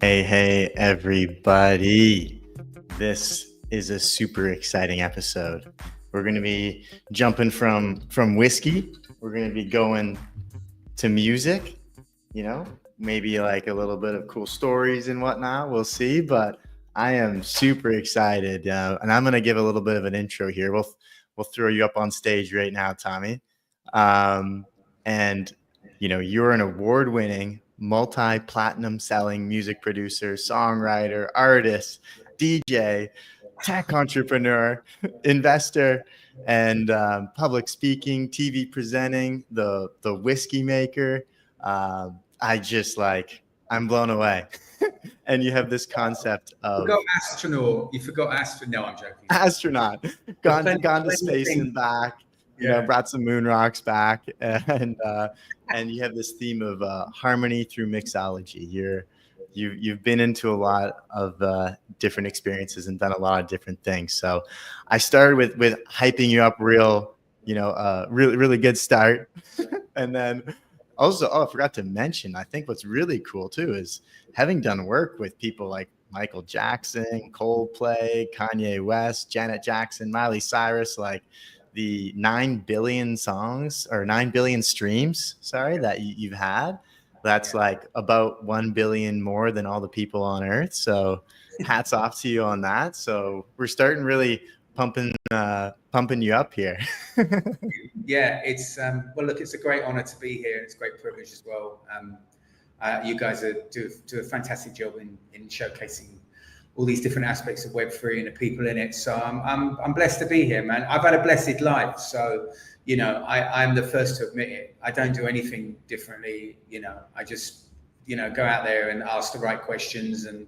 Hey, everybody. This is a super exciting episode. We're going to be jumping from whiskey. We're going to be going to music, maybe like a little bit of cool stories and whatnot. We'll see. But I am super excited. And I'm going to give a little bit of an intro here. We'll throw you up on stage right now, Tommy. And you're an award-winning, multi-platinum selling music producer, songwriter, artist, DJ, tech entrepreneur, investor, and public speaking, TV presenting, the whiskey maker. I just like, I'm blown away. And you have this concept You of forgot astronaut. You forgot astronaut. No, I'm joking. astronaut, There's gone to plenty of space things. and back. You know, Yeah. brought some moon rocks back, and you have this theme of harmony through mixology. You've been into a lot of different experiences and done a lot of different things. So I started with hyping you up real, really good start. And then also, I forgot to mention, I think what's really cool too is having done work with people like Michael Jackson, Coldplay, Kanye West, Janet Jackson, Miley Cyrus, like the 9 billion songs or 9 billion streams, sorry, that you've had. That's like about 1 billion more than all the people on earth. So hats off to you on that. So we're starting really pumping you up here. Yeah, it's well, look, it's a great honor to be here, and it's a great privilege as well. You guys do a fantastic job in showcasing all these different aspects of Web3 and the people in it. So I'm blessed to be here, man. I've had a blessed life, so I'm the first to admit it. I don't do anything differently. I just go out there and ask the right questions and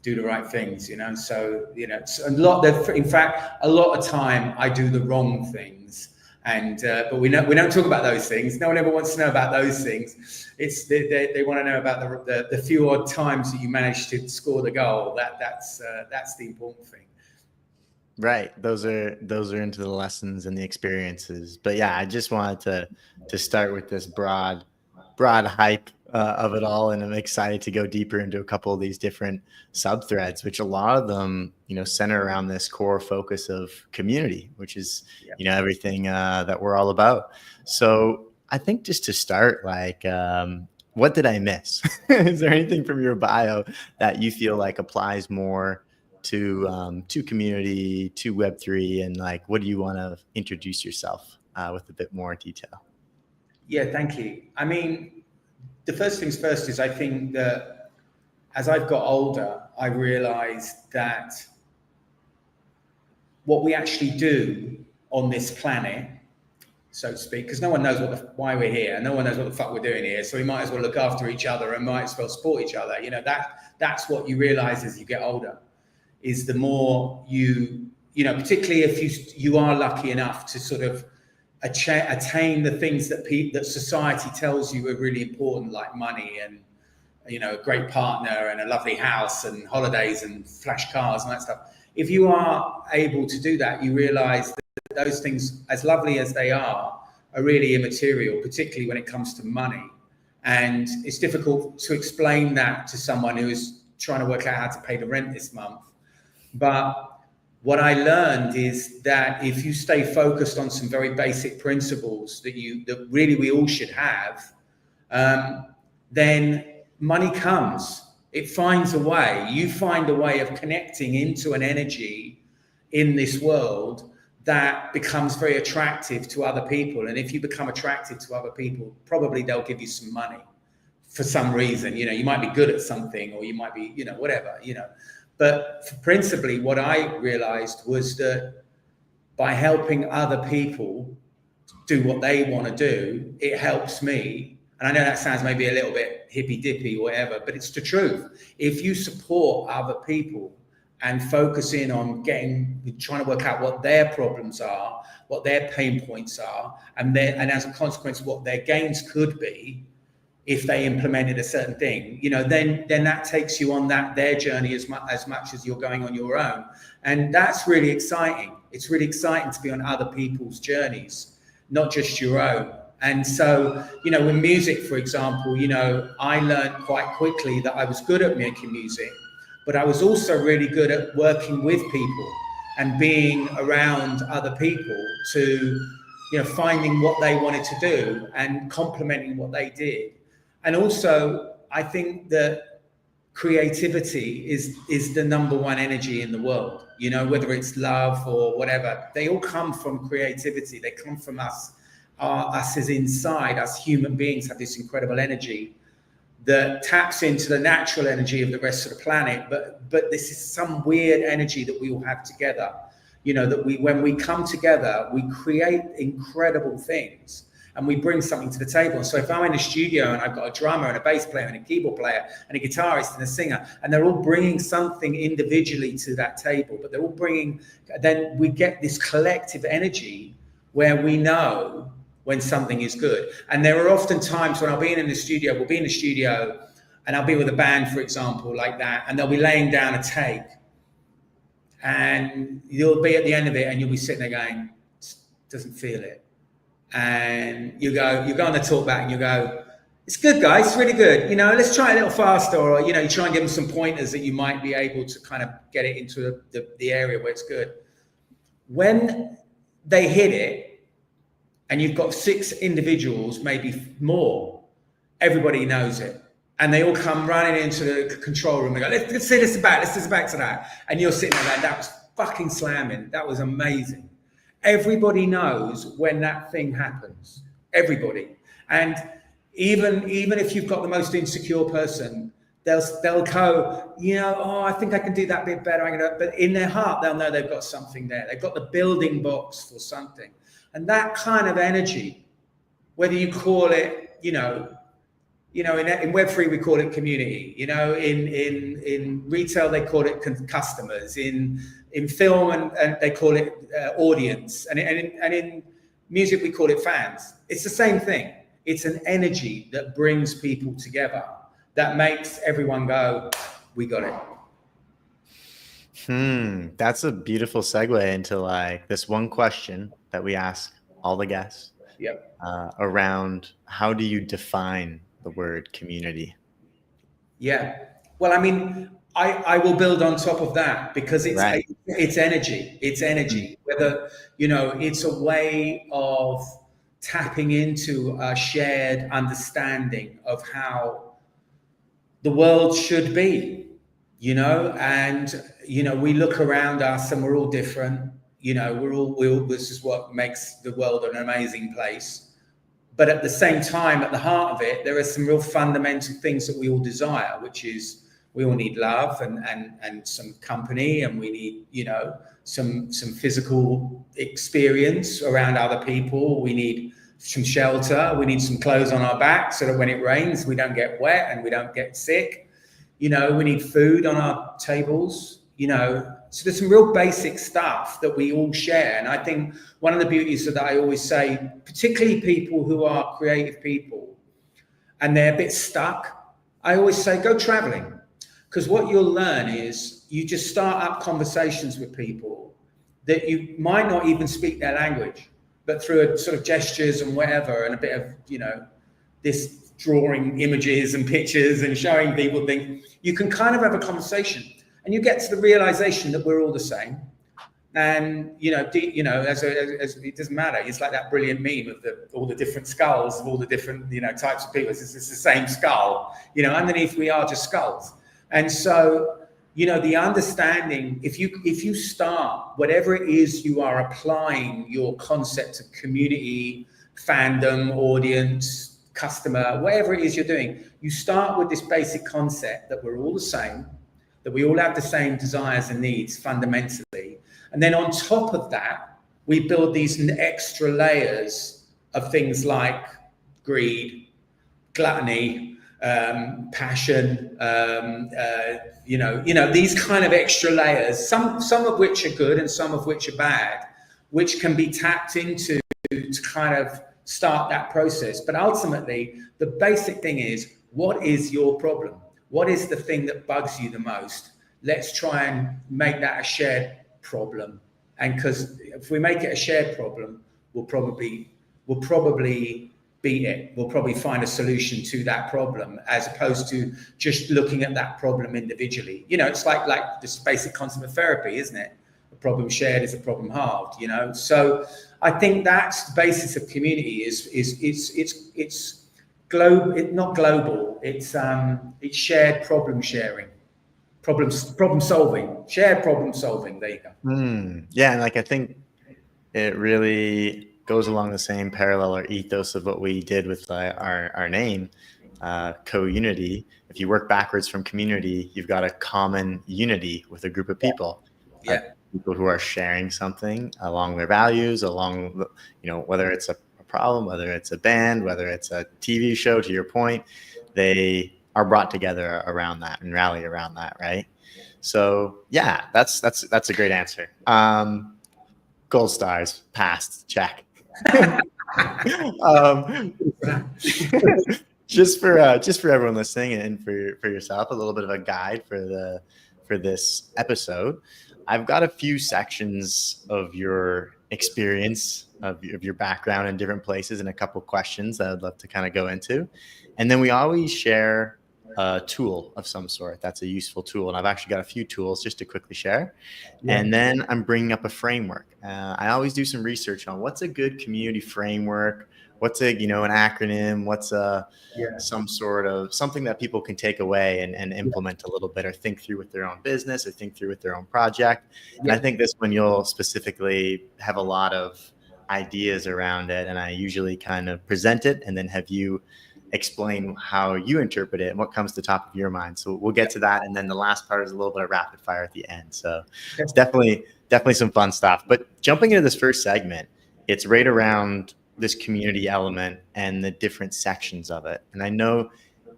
do the right things. So it's a lot. In fact, a lot of time I do the wrong things. And but we don't talk about those things. No one ever wants to know about those things. It's they want to know about the few odd times that you manage to score the goal. That's the important thing. Right. Those are into the lessons and the experiences. But yeah, I just wanted to start with this broad hype of it all, and I'm excited to go deeper into a couple of these different sub threads, which a lot of them center around this core focus of community, which is everything that we're all about. So I think just to start, like, what did I miss? Is there anything from your bio that you feel like applies more to community, to Web3, and like, what do you want to introduce yourself with a bit more detail? Yeah, thank you. I mean, the first things first is I think that as I've got older, I realized that what we actually do on this planet, so to speak, because no one knows why we're here, no one knows what the fuck we're doing here, so we might as well look after each other and might as well support each other. That's what you realize as you get older, is the more particularly if you are lucky enough to sort of attain the things that society tells you are really important, like money and a great partner and a lovely house and holidays and flash cars and that stuff. If you are able to do that, you realize that those things, as lovely as they are really immaterial, particularly when it comes to money. And it's difficult to explain that to someone who is trying to work out how to pay the rent this month. But what I learned is that if you stay focused on some very basic principles that really we all should have, then money comes. It finds a way. You find a way of connecting into an energy in this world that becomes very attractive to other people. And if you become attractive to other people, probably they'll give you some money for some reason. You might be good at something, or you might be, whatever, But principally, what I realized was that by helping other people do what they want to do, it helps me. And I know that sounds maybe a little bit hippy-dippy or whatever, but it's the truth. If you support other people and focus in on trying to work out what their problems are, what their pain points are, and as a consequence, what their gains could be, if they implemented a certain thing, then that takes you on their journey as much as you're going on your own. And that's really exciting. It's really exciting to be on other people's journeys, not just your own. And so, with music, for example, I learned quite quickly that I was good at making music, but I was also really good at working with people and being around other people to, finding what they wanted to do and complementing what they did. And also, I think that creativity is the number one energy in the world, whether it's love or whatever. They all come from creativity. They come from us as inside. Us human beings have this incredible energy that taps into the natural energy of the rest of the planet, but this is some weird energy that we all have together. You know, that when we come together, we create incredible things and we bring something to the table. So if I'm in a studio and I've got a drummer and a bass player and a keyboard player and a guitarist and a singer, and they're all bringing something individually to that table, but they're all bringing, then we get this collective energy where we know when something is good. And there are often times when I'll be in the studio, we'll be in the studio and I'll be with a band, for example, like that, and they'll be laying down a take. And you'll be at the end of it and you'll be sitting there going, doesn't feel it. And you go on the talk back and you go, it's good, guys, it's really good. You know, let's try a little faster. Or, you know, you try and give them some pointers that you might be able to kind of get it into the area where it's good. When they hit it, and you've got 6 individuals, maybe more, everybody knows it. And they all come running into the control room and go, let's see this back to that. And you're sitting there like, that was fucking slamming. That was amazing. Everybody knows when that thing happens. Everybody. And even if you've got the most insecure person, they'll go, you know, oh, I think I can do that bit better. But in their heart, they'll know they've got something there. They've got the building blocks for something. And that kind of energy, whether you call it, you know, in Web3 we call it community. You know, in retail they call it customers. In film and they call it audience. And in music we call it fans. It's the same thing. It's an energy that brings people together, that makes everyone go, we got it. That's a beautiful segue into like this one question that we ask all the guests. Yep. Around how do you define the word community? Yeah. Well, I mean, I will build on top of that because it's energy. It's energy. Whether, you know, it's a way of tapping into a shared understanding of how the world should be. You know, and, you know, we look around us and we're all different. You know, we're all, this is what makes the world an amazing place. But at the same time, at the heart of it, there are some real fundamental things that we all desire, which is we all need love and some company, and we need, you know, some physical experience around other people. We need some shelter. We need some clothes on our back so that when it rains, we don't get wet and we don't get sick. You know, we need food on our tables, you know, so there's some real basic stuff that we all share. And I think one of the beauties that I always say, particularly people who are creative people and they're a bit stuck, I always say, go traveling. Because what you'll learn is you just start up conversations with people that you might not even speak their language, but through a sort of gestures and whatever, and a bit of, you know, this drawing images and pictures and showing people things, you can kind of have a conversation and you get to the realization that we're all the same. And, you know, as it doesn't matter. It's like that brilliant meme of all the different skulls of all the different, you know, types of people. It's the same skull, you know, underneath we are just skulls. And so, you know, the understanding, if you start, whatever it is you are applying your concept of community, fandom, audience, customer, whatever it is you're doing, you start with this basic concept that we're all the same, that we all have the same desires and needs fundamentally. And then on top of that, we build these extra layers of things like greed, gluttony, passion, you know, these kind of extra layers, some of which are good and some of which are bad, which can be tapped into to kind of start that process. But ultimately, the basic thing is, what is your problem? What is the thing that bugs you the most? Let's try and make that a shared problem. And because if we make it a shared problem, we'll probably beat it. We'll probably find a solution to that problem, as opposed to just looking at that problem individually. You know, it's like this basic concept of therapy, isn't it? A problem shared is a problem halved, you know? So I think that's the basis of community it's global, not global, it's shared problem sharing, problem solving, shared problem solving. There you go. Yeah, and like I think it really goes along the same parallel or ethos of what we did with our name. co-unity. If you work backwards from community, you've got a common unity with a group of people. Yeah. People who are sharing something along their values, along, whether it's a problem, whether it's a band, whether it's a TV show, to your point, they are brought together around that and rally around that, right? So yeah, that's a great answer. Gold stars, passed, check. Just for everyone listening and for yourself, a little bit of a guide for this episode. I've got a few sections of your experience, of your background in different places, and a couple of questions that I'd love to kind of go into. And then we always share a tool of some sort that's a useful tool. And I've actually got a few tools just to quickly share. Yeah. And then I'm bringing up a framework. I always do some research on what's a good community framework, what's an acronym, what's some sort of something that people can take away and implement a little bit, or think through with their own business, or think through with their own project. And I think this one you'll specifically have a lot of ideas around it. And I usually kind of present it and then have you explain how you interpret it and what comes to the top of your mind. So we'll get to that. And then the last part is a little bit of rapid fire at the end. So it's definitely some fun stuff. But jumping into this first segment, it's right around this community element and the different sections of it. And I know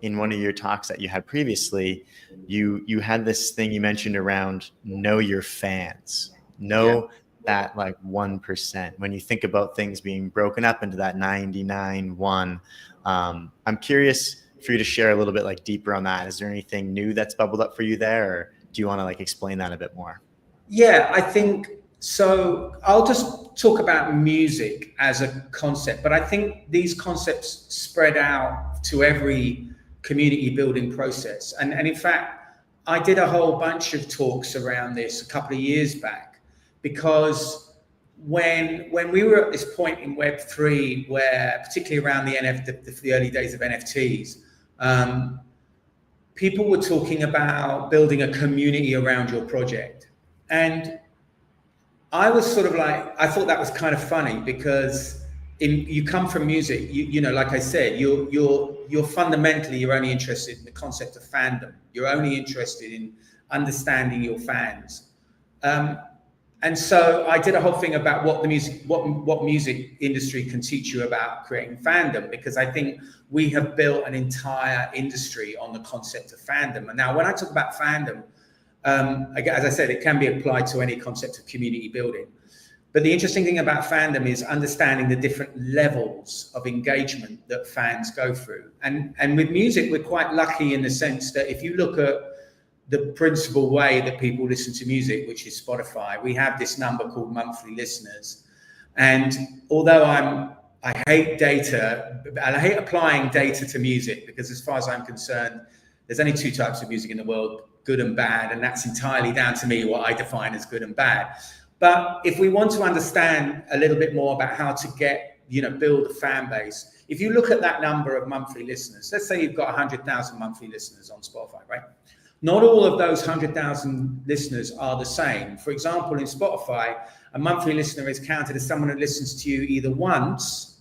in one of your talks that you had previously, you had this thing you mentioned around know your fans, that like 1%. When you think about things being broken up into that 99-1, I'm curious for you to share a little bit like deeper on that. Is there anything new that's bubbled up for you there, or do you want to like explain that a bit more? Yeah, I think so. I'll just talk about music as a concept, but I think these concepts spread out to every community building process. And in fact, I did a whole bunch of talks around this a couple of years back, because when we were at this point in Web3, where particularly around the early days of NFTs, people were talking about building a community around your project. And I was sort of like, I thought that was kind of funny, because you come from music, you know, like I said, you're fundamentally, you're only interested in the concept of fandom. You're only interested in understanding your fans. And so I did a whole thing about what music industry can teach you about creating fandom, because I think we have built an entire industry on the concept of fandom. And now when I talk about fandom, as I said, it can be applied to any concept of community building. But the interesting thing about fandom is understanding the different levels of engagement that fans go through. And with music, we're quite lucky in the sense that if you look at the principal way that people listen to music, which is Spotify, we have this number called monthly listeners. And although I hate data, and I hate applying data to music, because as far as I'm concerned, there's only two types of music in the world, good and bad, and that's entirely down to me what I define as good and bad. But if we want to understand a little bit more about how to build a fan base, if you look at that number of monthly listeners, let's say you've got 100,000 monthly listeners on Spotify, right? Not all of those 100,000 listeners are the same. For example, in Spotify, a monthly listener is counted as someone who listens to you either once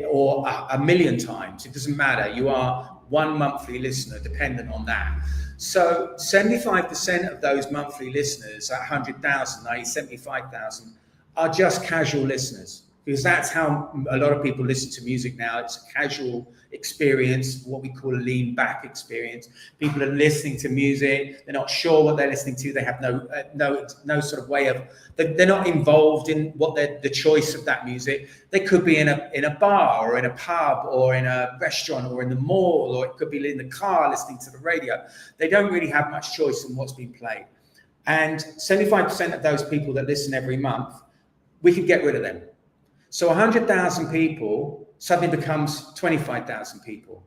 or a million times. It doesn't matter. You are one monthly listener, dependent on that. So 75% of those monthly listeners at 100,000, i.e. 75,000, are just casual listeners, because that's how a lot of people listen to music now. It's a casual experience, what we call a lean back experience. People are listening to music. They're not sure what they're listening to. They have no sort of way of, they're not involved in what the choice of that music. They could be in a bar or in a pub or in a restaurant or in the mall, or it could be in the car listening to the radio. They don't really have much choice in what's being played. And 75% of those people that listen every month, we could get rid of them. So 100,000 people suddenly becomes 25,000 people.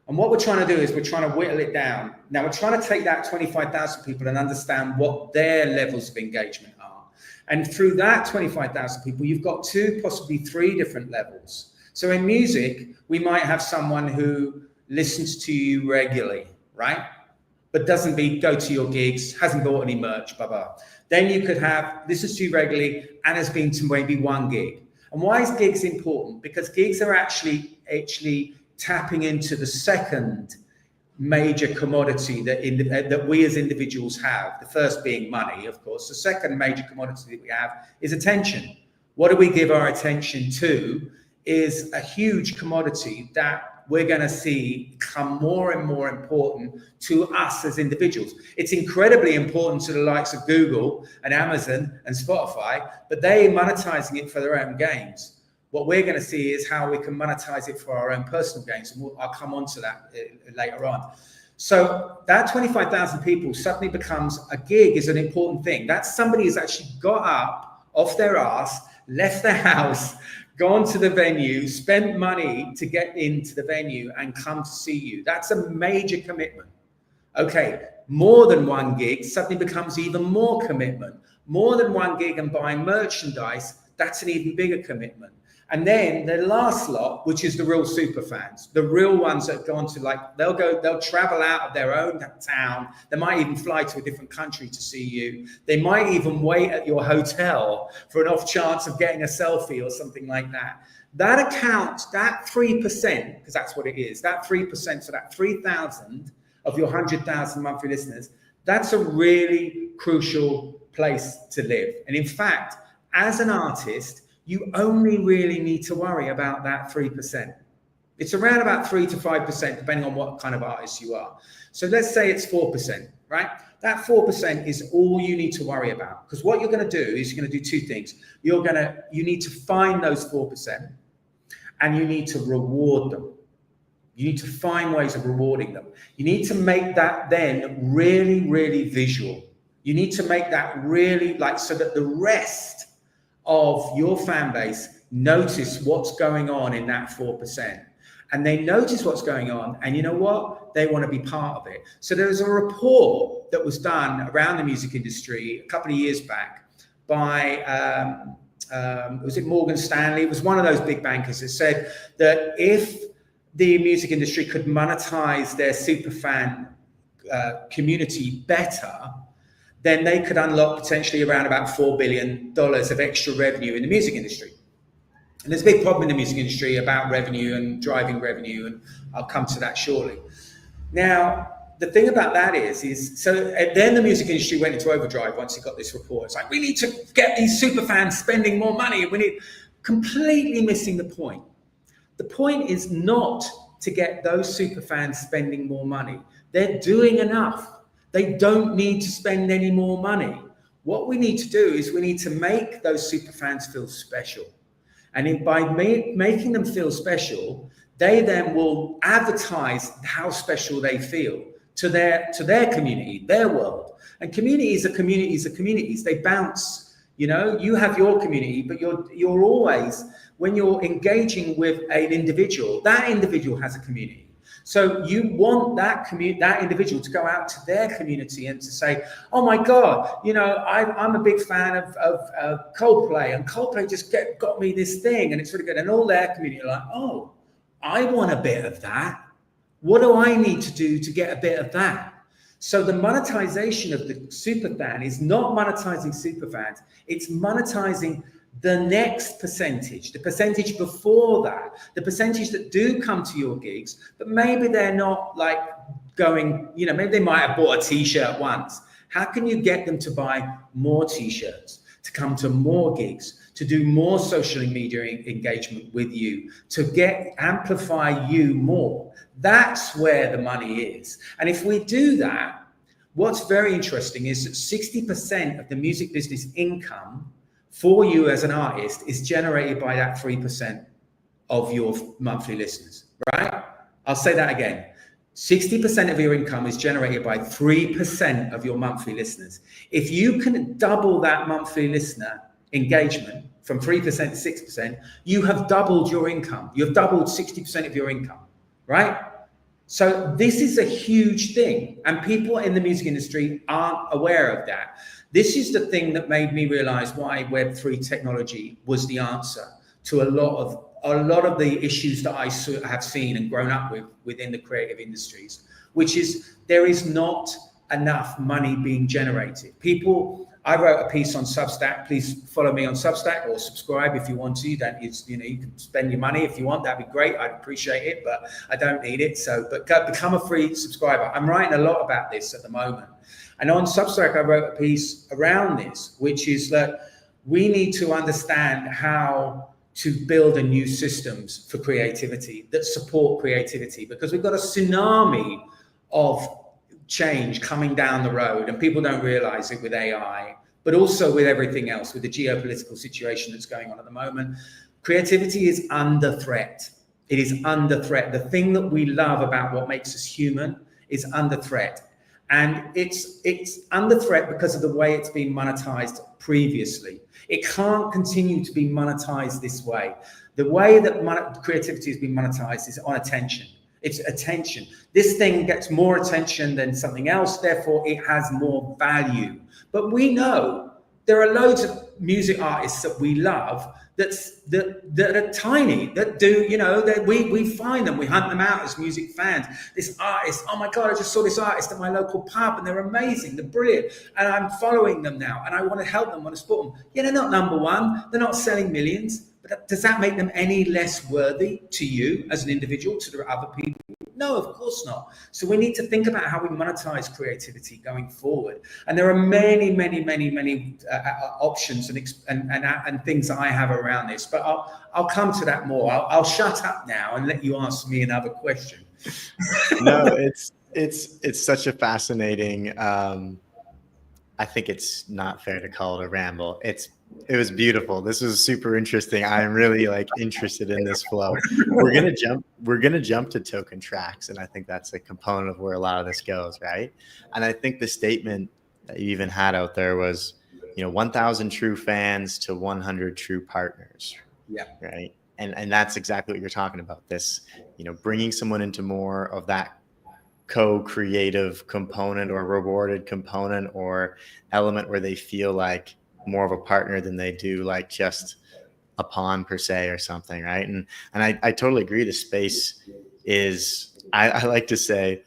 And what we're trying to do is we're trying to whittle it down. Now we're trying to take that 25,000 people and understand what their levels of engagement are. And through that 25,000 people, you've got 2, possibly 3 different levels. So in music, we might have someone who listens to you regularly, right? But doesn't go to your gigs, hasn't bought any merch, blah, blah. Then you could have listens to you regularly and has been to maybe 1 gig. And why is gigs important? Because gigs are actually tapping into the second major commodity that we as individuals have. The first being money, of course. The second major commodity that we have is attention. What do we give our attention to is a huge commodity that we're going to see become more and more important to us as individuals. It's incredibly important to the likes of Google and Amazon and Spotify, but they're monetizing it for their own gains. What we're going to see is how we can monetize it for our own personal gains, and I'll come on to that later on. So that 25,000 people suddenly becomes a gig is an important thing. That's somebody who's actually got up off their ass, left their house, gone to the venue, spent money to get into the venue and come to see you. That's a major commitment. Okay, more than one gig suddenly becomes even more commitment. More than one gig and buying merchandise, that's an even bigger commitment. And then the last lot, which is the real super fans, the real ones that have gone to, like, they'll travel out of their own town. They might even fly to a different country to see you. They might even wait at your hotel for an off chance of getting a selfie or something like that. That accounts, that 3%, because that's what it is, that 3%, so that 3,000 of your 100,000 monthly listeners, that's a really crucial place to live. And in fact, as an artist, you only really need to worry about that 3%. It's around about 3 to 5%, depending on what kind of artist you are. So let's say it's 4%, right? That 4% is all you need to worry about. Because what you're going to do is you're going to do two things. You need to find those 4% and you need to reward them. You need to find ways of rewarding them. You need to make that then really, really visual. You need to make that really so that the rest of your fan base notice what's going on in that 4%. And they notice what's going on, and you know what? They want to be part of it. So there was a report that was done around the music industry a couple of years back by, was it Morgan Stanley? It was one of those big bankers that said that if the music industry could monetize their super fan community better, then they could unlock potentially around about $4 billion of extra revenue in the music industry. And there's a big problem in the music industry about revenue and driving revenue, and I'll come to that shortly. Now, the thing about that is so then the music industry went into overdrive once it got this report. It's like, we need to get these super fans spending more money. We need, completely missing the point. The point is not to get those super fans spending more money. They're doing enough. They don't need to spend any more money. What we need to do is we need to make those super fans feel special. And by making them feel special, they then will advertise how special they feel to their community, their world. And communities are communities. They bounce. You know, you have your community, but you're always, when you're engaging with an individual, that individual has a community. So you want that individual to go out to their community and to say, oh my God, you know, I'm a big fan of Coldplay, and Coldplay just got me this thing and it's really good. And all their community are like, oh, I want a bit of that. What do I need to do to get a bit of that? So the monetization of the superfan is not monetizing superfans. It's monetizing the next percentage, the percentage before that, the percentage that do come to your gigs, but maybe they're not like going, you know, maybe they might have bought a t-shirt once. How can you get them to buy more t-shirts, to come to more gigs, to do more social media engagement with you, to amplify you more? That's where the money is. And if we do that, what's very interesting is that 60% of the music business income for you as an artist is generated by that 3% of your monthly listeners, right? I'll say that again. 60% of your income is generated by 3% of your monthly listeners. If you can double that monthly listener engagement from 3% to 6%, you have doubled your income. You've doubled 60% of your income, right? So this is a huge thing, and people in the music industry aren't aware of that. This is the thing that made me realize why Web3 technology was the answer to a lot of the issues that I have seen and grown up with within the creative industries, which is there is not enough money being generated. People I wrote a piece on Substack. Please follow me on Substack or subscribe if you want to. You can spend your money if you want. That'd be great. I'd appreciate it, but I don't need it. But become a free subscriber. I'm writing a lot about this at the moment. And on Substack, I wrote a piece around this, which is that we need to understand how to build a new systems for creativity that support creativity, because we've got a tsunami of change coming down the road, and people don't realize it with AI, but also with everything else, with the geopolitical situation that's going on at the moment. Creativity is under threat. It is under threat. The thing that we love about what makes us human is under threat. And it's under threat because of the way it's been monetized previously. It can't continue to be monetized this way. The way that creativity has been monetized is on attention. It's attention. This thing gets more attention than something else, therefore it has more value. But we know there are loads of music artists that we love that are tiny, that do, that we find them, we hunt them out as music fans. This artist, oh my God, I just saw this artist at my local pub and they're amazing, they're brilliant. And I'm following them now and I want to help them, want to support them. Yeah, they're not number one, they're not selling millions, but does that make them any less worthy to you as an individual, to the other people? No, of course not. So we need to think about how we monetize creativity going forward. And there are many, many, many, many options and things that I have around this. But I'll come to that more. I'll shut up now and let you ask me another question. No, it's such a fascinating. I think it's not fair to call it a ramble. It was beautiful. This was super interesting. I'm really interested in this flow. We're gonna jump to token tracks, and I think that's a component of where a lot of this goes, right? And I think the statement that you even had out there was, 1,000 true fans to 100 true partners. Yeah. Right. And that's exactly what you're talking about. This, bringing someone into more of that co-creative component or rewarded component or element where they feel like more of a partner than they do like just a pawn per se or something, right? And I totally agree. The space is, I like to say,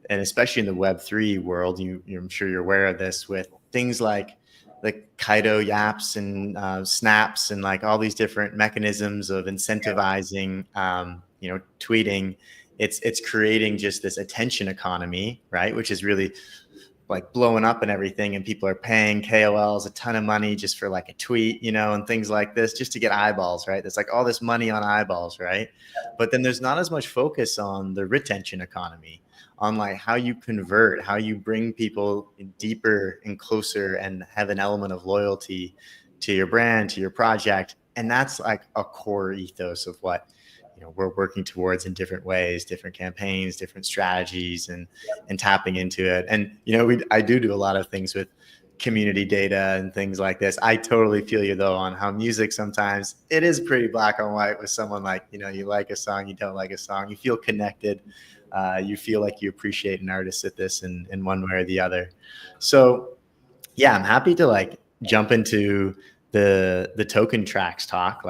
and especially in the Web3 world, I'm sure you're aware of this, with things like the Kaido yaps and snaps and like all these different mechanisms of incentivizing, tweeting. It's creating just this attention economy, right? Which is really like blowing up and everything, and people are paying KOLs a ton of money just for like a tweet, and things like this just to get eyeballs, right? There's like all this money on eyeballs, right? But then there's not as much focus on the retention economy, on like how you convert, how you bring people deeper and closer and have an element of loyalty to your brand, to your project. And that's like a core ethos of what we're working towards in different ways, different campaigns, different strategies, and tapping into it. And, I do a lot of things with community data and things like this. I totally feel you though on how music, sometimes it is pretty black and white with someone like, you like a song, you don't like a song, you feel connected. You feel like you appreciate an artist at this in one way or the other. So yeah, I'm happy to jump into the token tracks talk.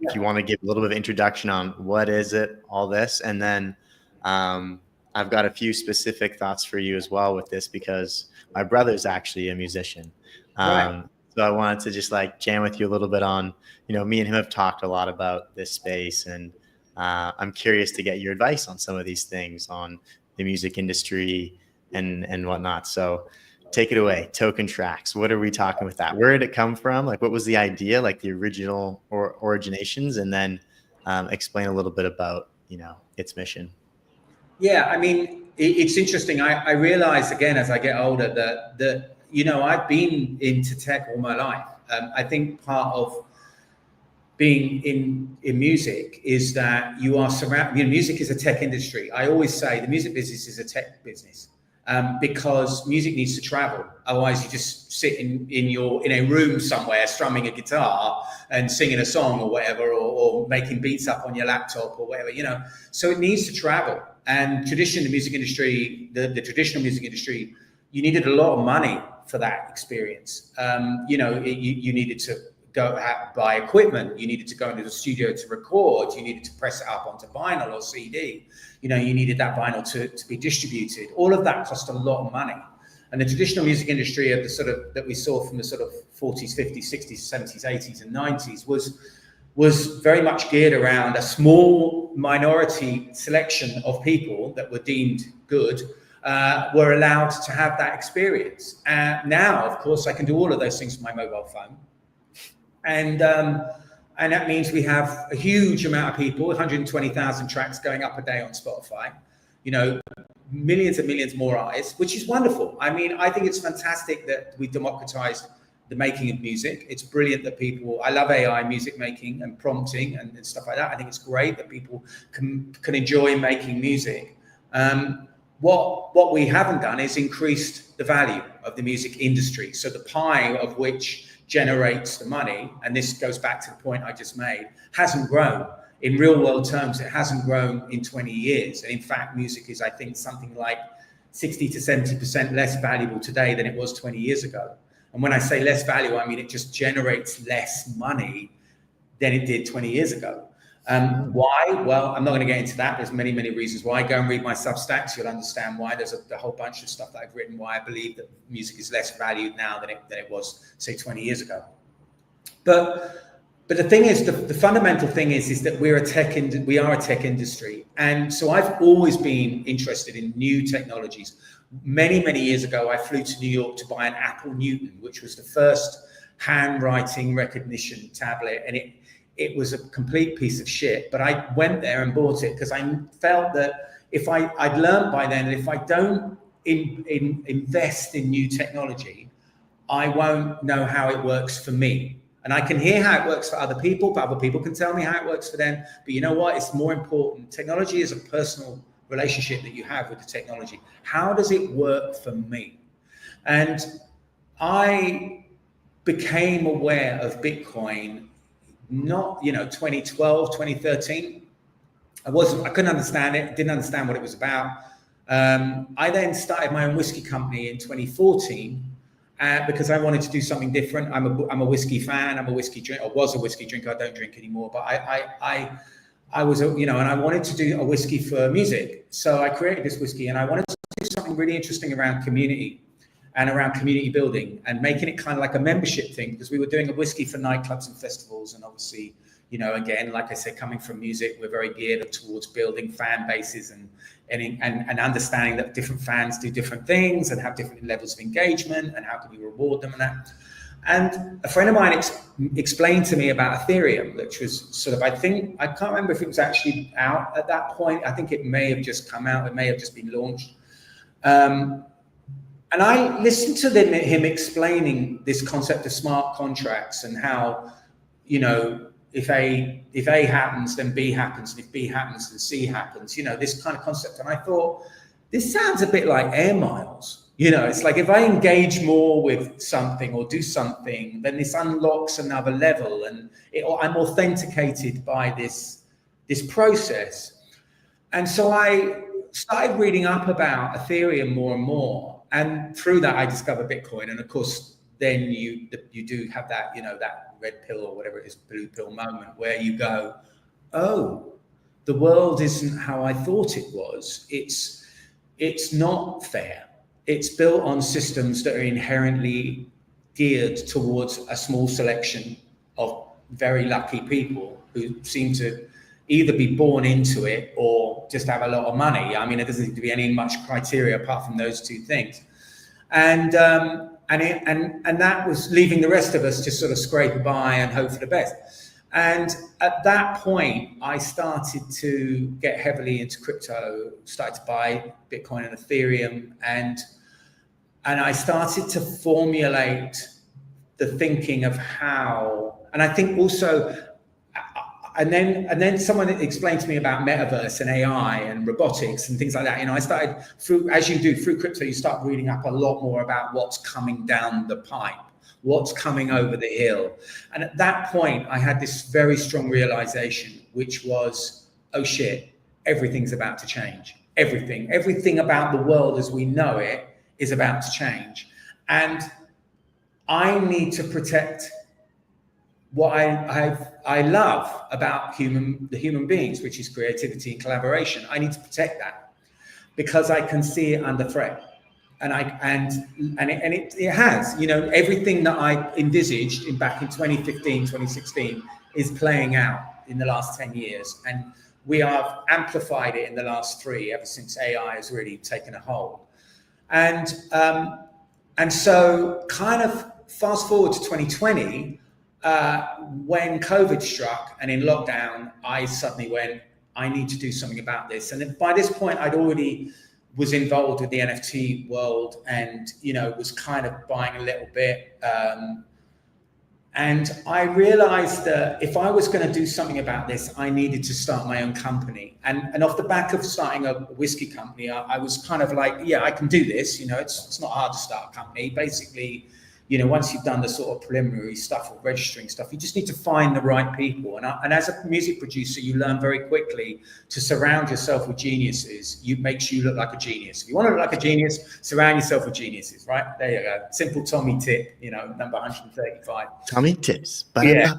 If you want to give a little bit of introduction on what is it, all this, and then I've got a few specific thoughts for you as well with this, because my brother's actually a musician. Right. So I wanted to just jam with you a little bit on, me and him have talked a lot about this space, and I'm curious to get your advice on some of these things on the music industry and whatnot. So take it away. Token tracks. What are we talking with that? Where did it come from? What was the idea, the original or originations, and then explain a little bit about, its mission. Yeah, I mean, it's interesting. I realize again as I get older that I've been into tech all my life. I think part of being in music is that you are surrounded. Music is a tech industry. I always say the music business is a tech business. Because music needs to travel. Otherwise, you just sit in a room somewhere strumming a guitar and singing a song or whatever, or making beats up on your laptop or whatever, So it needs to travel. And traditionally, the music industry, the traditional music industry, you needed a lot of money for that experience. You needed to go buy equipment. You needed to go into the studio to record. You needed to press it up onto vinyl or CD. You needed that vinyl to be distributed. All of that cost a lot of money. And the traditional music industry of the sort of that we saw from the sort of 40s, 50s, 60s, 70s, 80s, and 90s was very much geared around a small minority selection of people that were deemed good, were allowed to have that experience. Now, of course, I can do all of those things from my mobile phone. And that means we have a huge amount of people, 120,000 tracks going up a day on Spotify, you know, millions and millions more artists, which is wonderful. I mean, I think it's fantastic that we democratized the making of music. It's brilliant that people, I love AI music making and prompting and stuff like that. I think it's great that people can enjoy making music. What we haven't done is increased the value of the music industry. So the pie of which generates the money, and this goes back to the point I just made, hasn't grown. In real world terms, it hasn't grown in 20 years. And in fact, music is, I think, something like 60 to 70% less valuable today than it was 20 years ago. And when I say less value, I mean it just generates less money than it did 20 years ago. Why? Well, I'm not going to get into that. There's many, many reasons why. Go and read my Substacks. You'll understand why. There's a whole bunch of stuff that I've written why I believe that music is less valued now than it was, say, 20 years ago. But the thing is, the fundamental thing is that we are a tech industry. And so I've always been interested in new technologies. Many, many years ago, I flew to New York to buy an Apple Newton, which was the first handwriting recognition tablet. And it was a complete piece of shit, but I went there and bought it because I felt that if I'd learned by then that if I don't invest in new technology, I won't know how it works for me. And I can hear how it works for other people, but other people can tell me how it works for them. But you know what? It's more important. Technology is a personal relationship that you have with the technology. How does it work for me? And I became aware of Bitcoin not 2012, 2013. I couldn't understand it, didn't understand what it was about. I then started my own whiskey company in 2014 because I wanted to do something different. I'm a whiskey fan. I'm a whiskey drinker. I was a whiskey drinker. I don't drink anymore, but I was and I wanted to do a whiskey for music. So I created this whiskey, and I wanted to do something really interesting around community and around community building and making it kind of like a membership thing, because we were doing a whiskey for nightclubs and festivals. And obviously, again, like I said, coming from music, we're very geared towards building fan bases and understanding that different fans do different things and have different levels of engagement and how can we reward them and that. And a friend of mine explained to me about Ethereum, which was sort of, I can't remember if it was actually out at that point. I think it may have just come out. It may have just been launched. And I listened to him explaining this concept of smart contracts and how, if A happens, then B happens, and if B happens, then C happens, this kind of concept. And I thought, this sounds a bit like air miles. It's like if I engage more with something or do something, then this unlocks another level, and I'm authenticated by this process. And so I started reading up about Ethereum more and more. And through that, I discovered Bitcoin. And of course, then you do have that, that red pill or whatever it is, blue pill moment where you go, oh, the world isn't how I thought it was. It's not fair. It's built on systems that are inherently geared towards a small selection of very lucky people who seem to either be born into it or just have a lot of money. I mean, there doesn't seem to be any much criteria apart from those two things. And that was leaving the rest of us just sort of scrape by and hope for the best. And at that point, I started to get heavily into crypto, started to buy Bitcoin and Ethereum, and I started to formulate the thinking of how, and I think also, and then someone explained to me about metaverse and AI and robotics and things like that. I started through crypto, you start reading up a lot more about what's coming down the pipe, what's coming over the hill. And at that point, I had this very strong realization, which was, oh shit, everything's about to change. Everything about the world as we know it is about to change. And I need to protect what I love about the human beings, which is creativity and collaboration. I need to protect that because I can see it under threat. it has, you know, everything that I envisaged back in 2015, 2016 is playing out in the last 10 years. And we have amplified it in the last 3, ever since AI has really taken a hold. And so kind of fast forward to 2020, when COVID struck and in lockdown, I suddenly went, I need to do something about this. And by this point, I'd already was involved with the NFT world and, you know, was kind of buying a little bit. And I realized that if I was going to do something about this, I needed to start my own company. And off the back of starting a whiskey company, I was kind of like, yeah, I can do this. You know, it's not hard to start a company. Basically, you know, once you've done the sort of preliminary stuff or registering stuff, you just need to find the right people. And as a music producer, you learn very quickly to surround yourself with geniuses. You makes you look like a genius. If you want to look like a genius, surround yourself with geniuses, right? There you go. Simple Tommy tip, you know, number 135. Tommy tips. Yeah.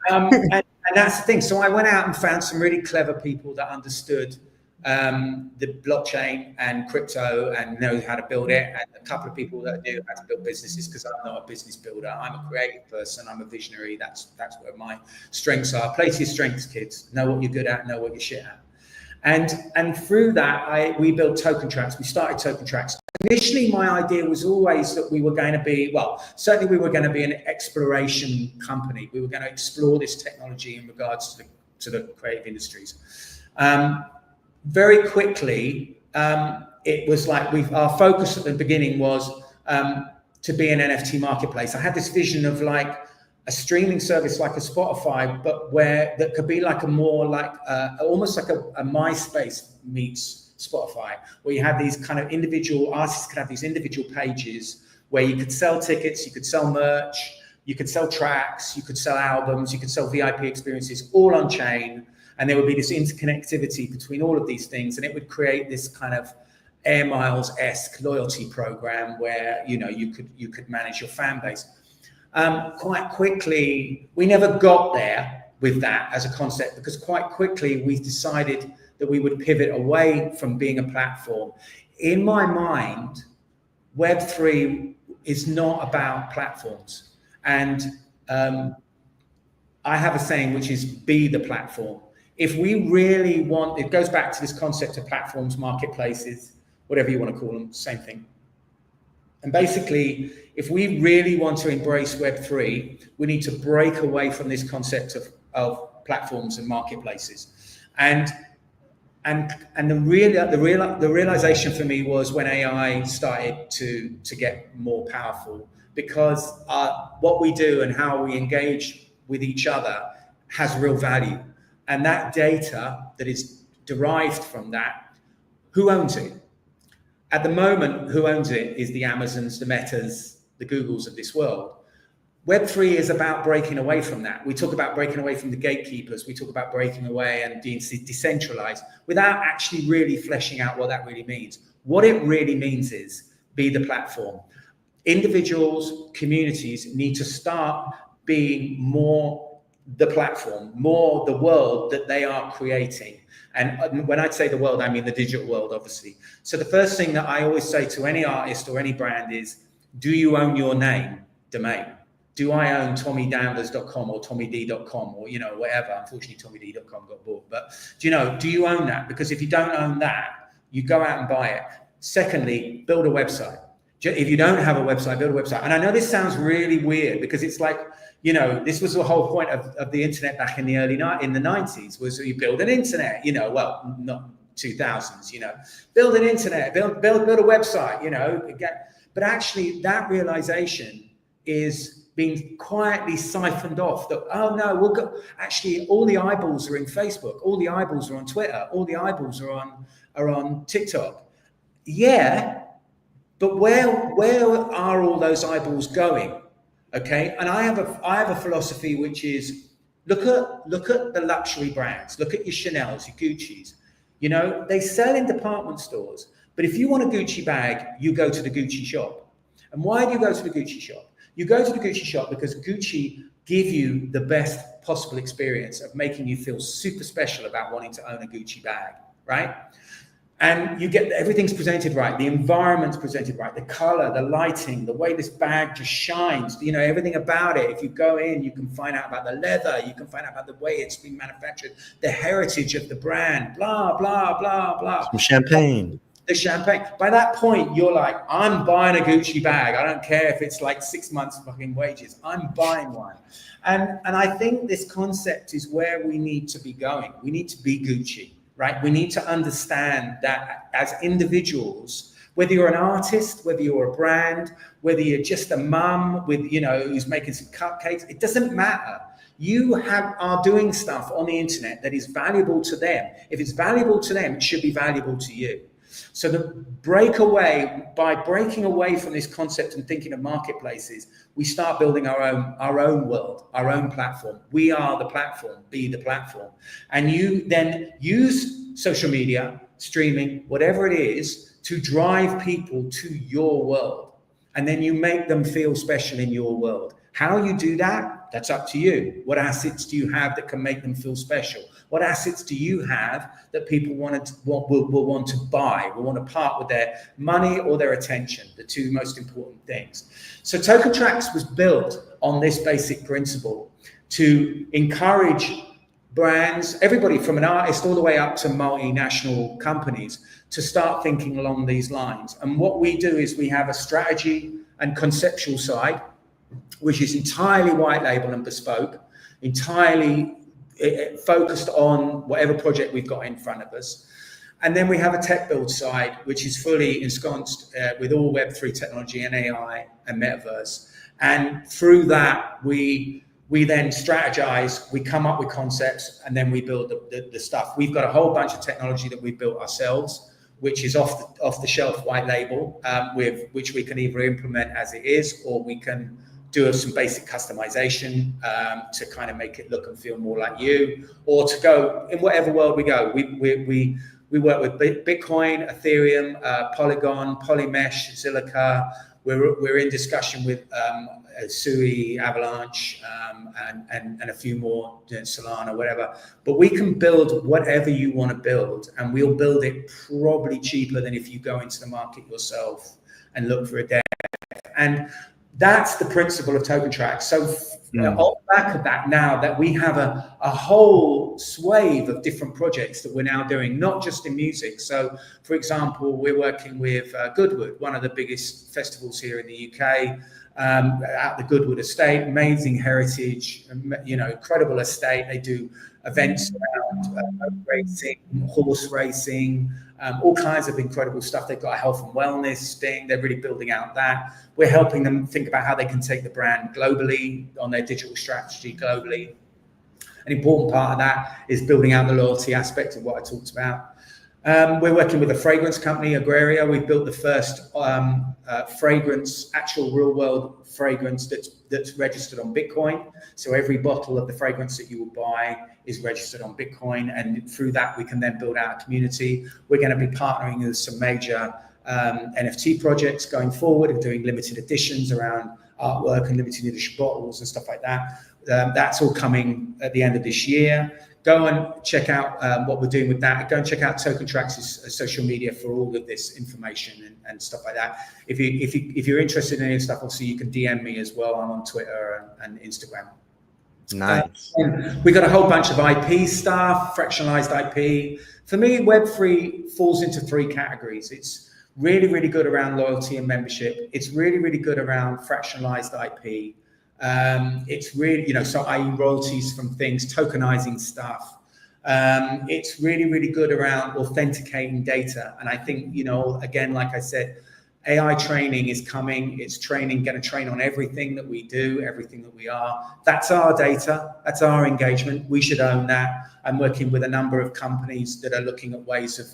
And that's the thing. So I went out and found some really clever people that understood the blockchain and crypto and know how to build it, and a couple of people that do how to build businesses, because I'm not a business builder. I'm a creative person. I'm a visionary. That's where my strengths are. Play to your strengths, kids. Know what you're good at. Know what you're shit at. And through that, we built Token Tracks. We started Token Tracks. Initially, my idea was always that we were going to be, well, certainly we were going to be an exploration company. We were going to explore this technology in regards to the creative industries. Very quickly, it was like our focus at the beginning was to be an NFT marketplace. I had this vision of like a streaming service like a Spotify, but where that could be like a more like almost like a MySpace meets Spotify, where you had these kind of individual artists could have these individual pages where you could sell tickets, you could sell merch, you could sell tracks, you could sell albums, you could sell VIP experiences, all on chain. And there would be this interconnectivity between all of these things, and it would create this kind of Air Miles-esque loyalty program where, you know, you could manage your fan base. Quite quickly, we never got there with that as a concept, because quite quickly we decided that we would pivot away from being a platform. In my mind, Web3 is not about platforms, and I have a saying which is be the platform. If we really want, it goes back to this concept of platforms, marketplaces, whatever you want to call them, same thing. And basically, if we really want to embrace Web3, we need to break away from this concept of platforms and marketplaces. And the realization for me was when AI started to get more powerful, because what we do and how we engage with each other has real value. And that data that is derived from that, who owns it? At the moment, who owns it is the Amazons, the Metas, the Googles of this world. Web3 is about breaking away from that. We talk about breaking away from the gatekeepers. We talk about breaking away and being decentralized without actually really fleshing out what that really means. What it really means is be the platform. Individuals, communities need to start being more the platform, more the world that they are creating. And when I say the world, I mean the digital world, obviously. So the first thing that I always say to any artist or any brand is, do you own your domain? Do I own TommyDownloads.com or TommyD.com or, you know, whatever? Unfortunately, TommyD.com got bought. But, do you own that? Because if you don't own that, you go out and buy it. Secondly, build a website. If you don't have a website, build a website. And I know this sounds really weird, because it's like, you know, this was the whole point of the internet back in the in the 90s, was you build an internet, you know, well, not 2000s, you know, build an internet, build a website, you know, but actually that realization is being quietly siphoned off that, oh no, we'll go, actually all the eyeballs are in Facebook, all the eyeballs are on Twitter, all the eyeballs are on TikTok. Yeah, but where are all those eyeballs going? Okay, and I have a philosophy which is look at the luxury brands, look at your Chanel's, your Gucci's. You know, they sell in department stores, but if you want a Gucci bag, you go to the Gucci shop. And why do you go to the Gucci shop? You go to the Gucci shop because Gucci give you the best possible experience of making you feel super special about wanting to own a Gucci bag, right? And you get everything's presented right, the environment's presented right, the color, the lighting, the way this bag just shines, you know, everything about it. If you go in, you can find out about the leather, you can find out about the way it's been manufactured, the heritage of the brand, blah, blah, blah, blah. Some champagne. The champagne. By that point, you're like, I'm buying a Gucci bag. I don't care if it's like 6 months fucking wages. I'm buying one. And I think this concept is where we need to be going. We need to be Gucci. Right? We need to understand that as individuals, whether you're an artist, whether you're a brand, whether you're just a mum with, you know, who's making some cupcakes, it doesn't matter. You are doing stuff on the internet that is valuable to them. If it's valuable to them, it should be valuable to you. So by breaking away from this concept and thinking of marketplaces, we start building our own world, our own platform. We are the platform, be the platform. And you then use social media, streaming, whatever it is, to drive people to your world. And then you make them feel special in your world. How you do that, that's up to you. What assets do you have that can make them feel special? What assets do you have that people will want to buy, will want to part with their money or their attention, the two most important things. So Token Tracks was built on this basic principle to encourage brands, everybody from an artist all the way up to multinational companies, to start thinking along these lines. And what we do is we have a strategy and conceptual side, which is entirely white label and bespoke, entirely focused on whatever project we've got in front of us. And then we have a tech build side, which is fully ensconced with all Web3 technology and AI and metaverse. And through that, we then strategize, we come up with concepts, and then we build the stuff. We've got a whole bunch of technology that we've built ourselves, which is off the shelf white label, with which we can either implement as it is, or we can do some basic customization to kind of make it look and feel more like you, or to go in whatever world we go. We work with Bitcoin, Ethereum, Polygon, Polymesh, Zilliqa. We're in discussion with Sui, Avalanche, and a few more, Solana, whatever. But we can build whatever you want to build, and we'll build it probably cheaper than if you go into the market yourself and look for a dev. And that's the principle of Token Tracks. So on the back of that, now that we have a whole swathe of different projects that we're now doing, not just in music. So, for example, we're working with Goodwood, one of the biggest festivals here in the UK, at the Goodwood estate, amazing heritage, you know, incredible estate. They do events around racing, horse racing, all kinds of incredible stuff. They've got a health and wellness thing. They're really building out that. We're helping them think about how they can take the brand globally on their digital strategy globally. An important part of that is building out the loyalty aspect of what I talked about. We're working with a fragrance company, Agraria. We've built the first fragrance, actual real world fragrance that's registered on Bitcoin. So every bottle of the fragrance that you will buy is registered on Bitcoin. And through that, we can then build out a community. We're going to be partnering with some major NFT projects going forward and doing limited editions around artwork and limited edition bottles and stuff like that. That's all coming at the end of this year. Go and check out what we're doing with that. Go and check out Token Tracks' social media for all of this information and stuff like that. If you're interested in any stuff, obviously you can DM me as well. I'm on Twitter and Instagram. Nice. We got a whole bunch of IP stuff, fractionalized IP. For me, Web3 falls into three categories. It's really, really good around loyalty and membership. It's really, really good around fractionalized IP. It's really, you know, so i.e. royalties from things, tokenizing stuff. It's really, really good around authenticating data. And I think, you know, again, like I said, AI training is coming. It's going to train on everything that we do, everything that we are. That's our data. That's our engagement. We should own that. I'm working with a number of companies that are looking at ways of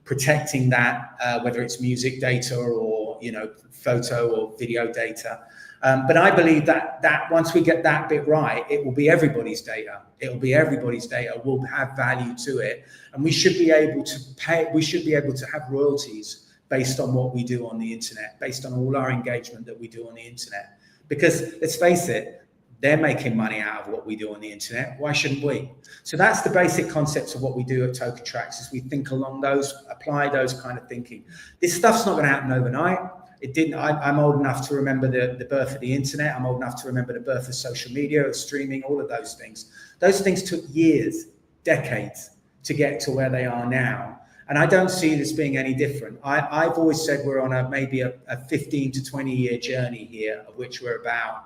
protecting that, whether it's music data or, you know, photo or video data. But I believe that once we get that bit right, it will be everybody's data. It will be everybody's data. Will have value to it, and we should be able to pay. We should be able to have royalties based on what we do on the internet, based on all our engagement that we do on the internet. Because let's face it, They're making money out of what we do on the internet. Why shouldn't we? So that's the basic concepts of what we do at Token Tracks, is we think along those, apply those kind of thinking. This stuff's not going to happen overnight. It didn't. I'm old enough to remember the birth of the internet. I'm old enough to remember the birth of social media, of streaming, all of those things. Those things took years, decades to get to where they are now. And I don't see this being any different. I've always said we're on maybe a 15 to 20 year journey here, of which we're about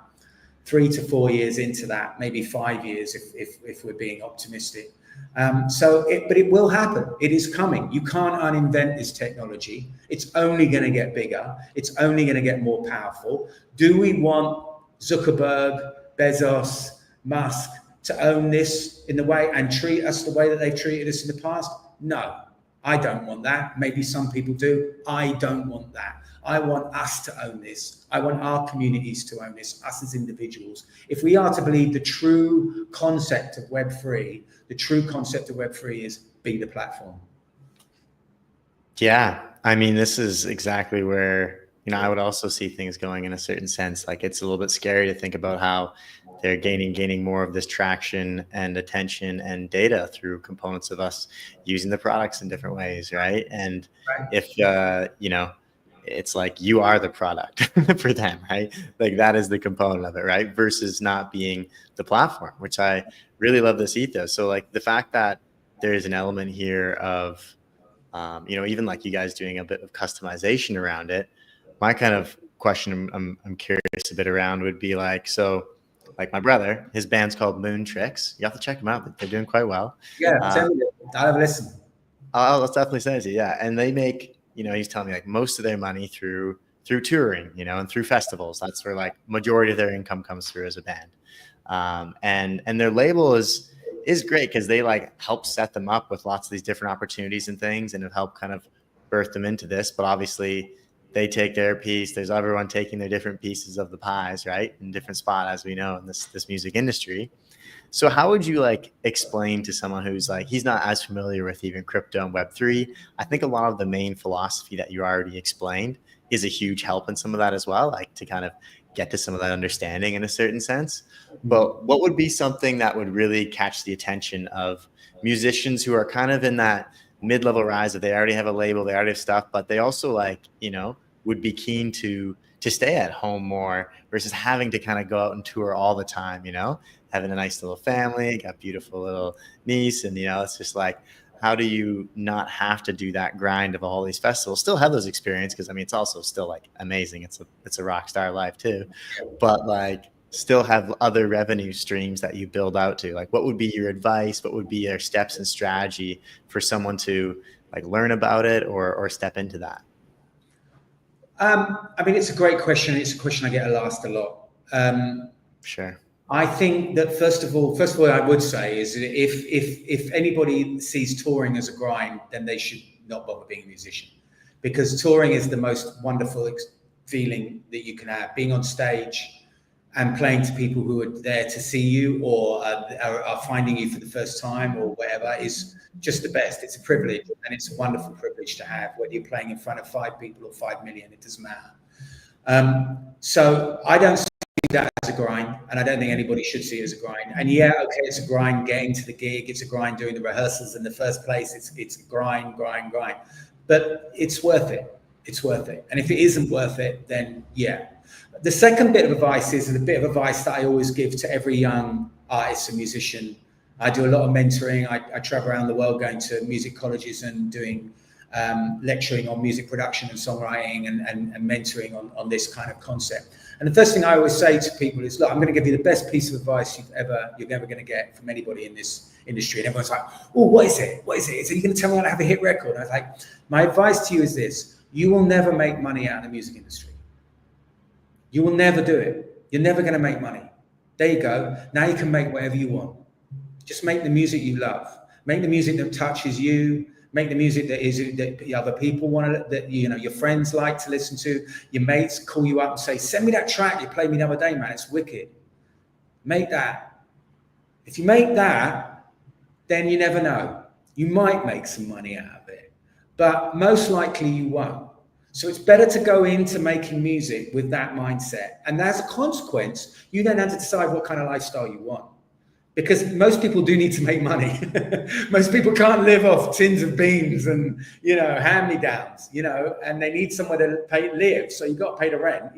3 to 4 years into that, maybe 5 years if we're being optimistic. But it will happen. It is coming. You can't uninvent this technology. It's only going to get bigger. It's only going to get more powerful. Do we want Zuckerberg, Bezos, Musk to own this in the way and treat us the way that they've treated us in the past? No, I don't want that. Maybe some people do. I don't want that. I want us to own this. I want our communities to own this, us as individuals. If we are to believe the true concept of Web3, the true concept of Web3 is be the platform. Yeah. I mean, this is exactly where, I would also see things going in a certain sense. Like, it's a little bit scary to think about how they're gaining more of this traction and attention and data through components of us using the products in different ways, right? And if, it's like you are the product for them, right? Like, that is the component of it, right? Versus not being the platform, which I really love this ethos. So like the fact that there is an element here of, even like you guys doing a bit of customization around it. My kind of question I'm curious a bit around would be like, so like my brother, his band's called Moon Tricks. You have to check them out. They're doing quite well. Yeah, tell me. I'll have a listen. I'll definitely send it to you. Yeah. And they make, he's telling me like most of their money through touring, and through festivals. That's where like majority of their income comes through as a band. And their label is great because they like help set them up with lots of these different opportunities and things, and have helped kind of birth them into this. But obviously they take their piece. There's everyone taking their different pieces of the pies, right? In different spot, as we know, in this music industry. So how would you like explain to someone who's like, he's not as familiar with even crypto and Web3? I think a lot of the main philosophy that you already explained is a huge help in some of that as well, like to kind of get to some of that understanding in a certain sense. But what would be something that would really catch the attention of musicians who are kind of in that mid-level rise, that they already have a label, they already have stuff, but they also like, would be keen to stay at home more versus having to kind of go out and tour all the time, having a nice little family, got beautiful little niece. And, it's just like, how do you not have to do that grind of all these festivals, still have those experiences? Because I mean, it's also still like amazing. It's a rock star life too, but like still have other revenue streams that you build out to. Like, what would be your advice? What would be your steps and strategy for someone to like learn about it or step into that? I mean, it's a great question. It's a question I get asked a lot. Sure. I think that first of all, I would say is if anybody sees touring as a grind, then they should not bother being a musician, because touring is the most wonderful feeling that you can have. Being on stage and playing to people who are there to see you or are finding you for the first time or whatever is just the best. It's a privilege, and it's a wonderful privilege to have, whether you're playing in front of 5 people or 5 million, it doesn't matter. So I don't see that as a grind, and I don't think anybody should see it as a grind. And yeah, okay, it's a grind getting to the gig, it's a grind doing the rehearsals in the first place, it's grind, but it's worth it. It's worth it. And if it isn't worth it, then yeah. The second bit of advice is a bit of advice that I always give to every young artist and musician. I do a lot of mentoring. I travel around the world going to music colleges and doing lecturing on music production and songwriting and mentoring on this kind of concept. And the first thing I always say to people is, look, I'm going to give you the best piece of advice you're ever going to get from anybody in this industry. And everyone's like, oh, what is it? What is it? So you're going to tell me how to have a hit record? And I was like, my advice to you is this: you will never make money out of the music industry. You will never do it. You're never going to make money. There you go. Now you can make whatever you want. Just make the music you love. Make the music that touches you. Make the music that other people want, that your friends like to listen to. Your mates call you up and say, "Send me that track you played me the other day, man. It's wicked." Make that. If you make that, then you never know. You might make some money out of it, but most likely you won't. So it's better to go into making music with that mindset. And as a consequence, you then have to decide what kind of lifestyle you want. Because most people do need to make money. Most people can't live off tins of beans and, hand-me-downs, and they need somewhere to live. So you've got to pay the rent,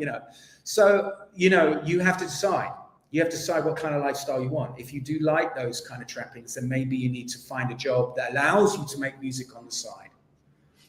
So, you have to decide. You have to decide what kind of lifestyle you want. If you do like those kind of trappings, then maybe you need to find a job that allows you to make music on the side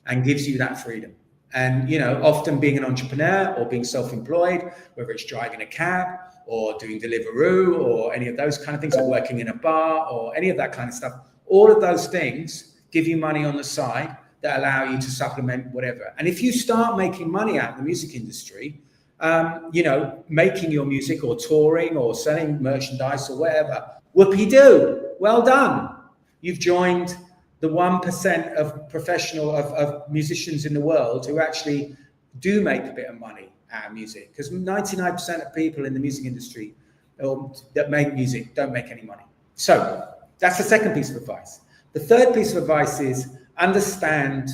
and gives you that freedom. And, often being an entrepreneur or being self-employed, whether it's driving a cab or doing Deliveroo or any of those kind of things, or working in a bar or any of that kind of stuff, all of those things give you money on the side that allow you to supplement whatever. And if you start making money out of the music industry, making your music or touring or selling merchandise or whatever, whoopee-doo, well done. You've joined the 1% of musicians in the world who actually do make a bit of money out of music, because 99% of people in the music industry that make music don't make any money. So that's the second piece of advice. The third piece of advice is understand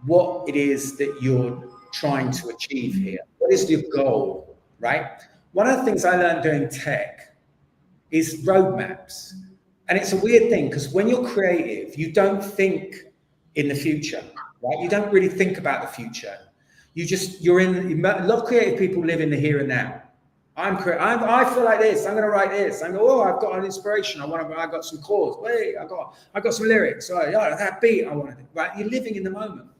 what it is that you're trying to achieve here. What is your goal, right? One of the things I learned doing tech is roadmaps. And it's a weird thing, because when you're creative, you don't think in the future, right? You don't really think about the future. A lot of creative people live in the here and now. I feel like this. I'm going to write this. I've got an inspiration. I've got some chords. Wait, I've got some lyrics. That beat I want to do. Right? You're living in the moment.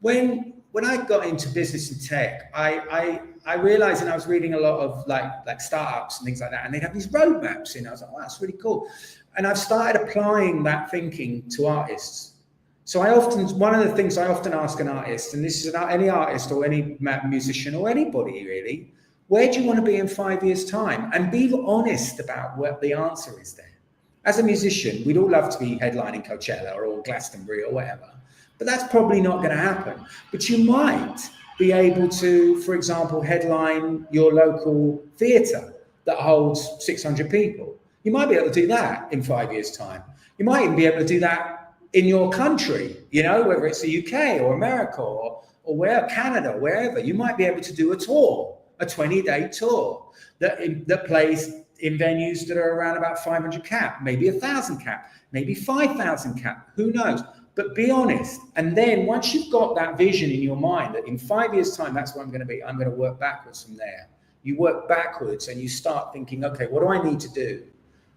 When I got into business and tech, I realized, and I was reading a lot of like startups and things like that, and they have these roadmaps in. I was like, wow, that's really cool. And I've started applying that thinking to artists. So one of the things I often ask an artist, and this is any artist or any musician or anybody really, where do you want to be in 5 years' time? And be honest about what the answer is there. As a musician, we'd all love to be headlining Coachella or Glastonbury or whatever, but that's probably not going to happen. But you might be able to, for example, headline your local theatre that holds 600 people. You might be able to do that in 5 years' time. You might even be able to do that in your country, whether it's the UK or America or where, Canada, wherever. You might be able to do a tour, a 20-day tour that plays in venues that are around about 500 cap, maybe 1,000 cap, maybe 5,000 cap, who knows? But be honest. And then once you've got that vision in your mind that in 5 years' time, that's where I'm going to be, I'm going to work backwards from there. You work backwards and you start thinking, okay, what do I need to do?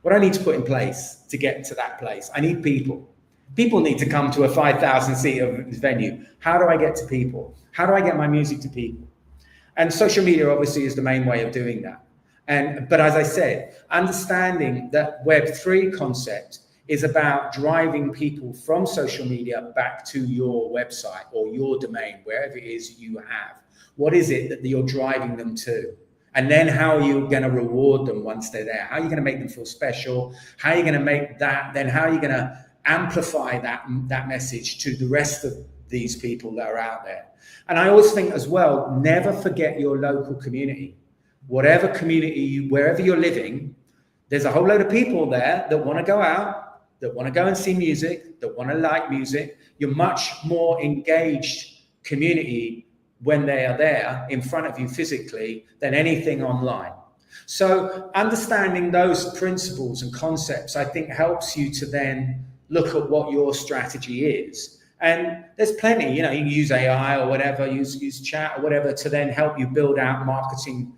What do I need to put in place to get to that place? I need people. People need to come to a 5,000 seat venue. How do I get to people? How do I get my music to people? And social media obviously is the main way of doing that. But as I said, understanding that Web3 concept is about driving people from social media back to your website or your domain, wherever it is you have. What is it that you're driving them to? And then how are you going to reward them once they're there? How are you going to make them feel special? How are you going to make that? Then how are you going to amplify that message to the rest of these people that are out there? And I always think as well, never forget your local community. Whatever community, wherever you're living, there's a whole load of people there that want to go out, that want to go and see music, that want to like music. You're much more engaged community when they are there in front of you physically than anything online. So understanding those principles and concepts, I think, helps you to then look at what your strategy is. And there's plenty, you can use AI or whatever, use chat or whatever to then help you build out marketing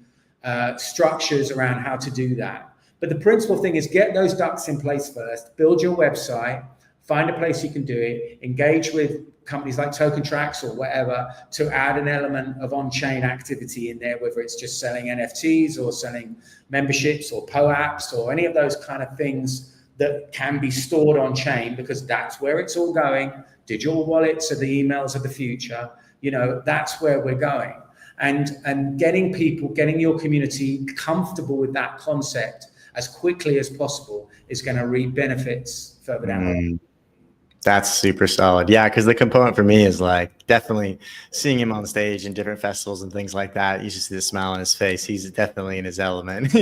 structures around how to do that. But the principal thing is get those ducks in place first, build your website, find a place you can do it, engage with companies like Token Tracks or whatever to add an element of on-chain activity in there, whether it's just selling NFTs or selling memberships or POAPs or any of those kind of things that can be stored on chain, because that's where it's all going. Digital wallets are the emails of the future. That's where we're going. And getting your community comfortable with that concept as quickly as possible is going to reap benefits further down the line. That's super solid. Yeah, because the component for me is like definitely seeing him on stage in different festivals and things like that. You just see the smile on his face. He's definitely in his element.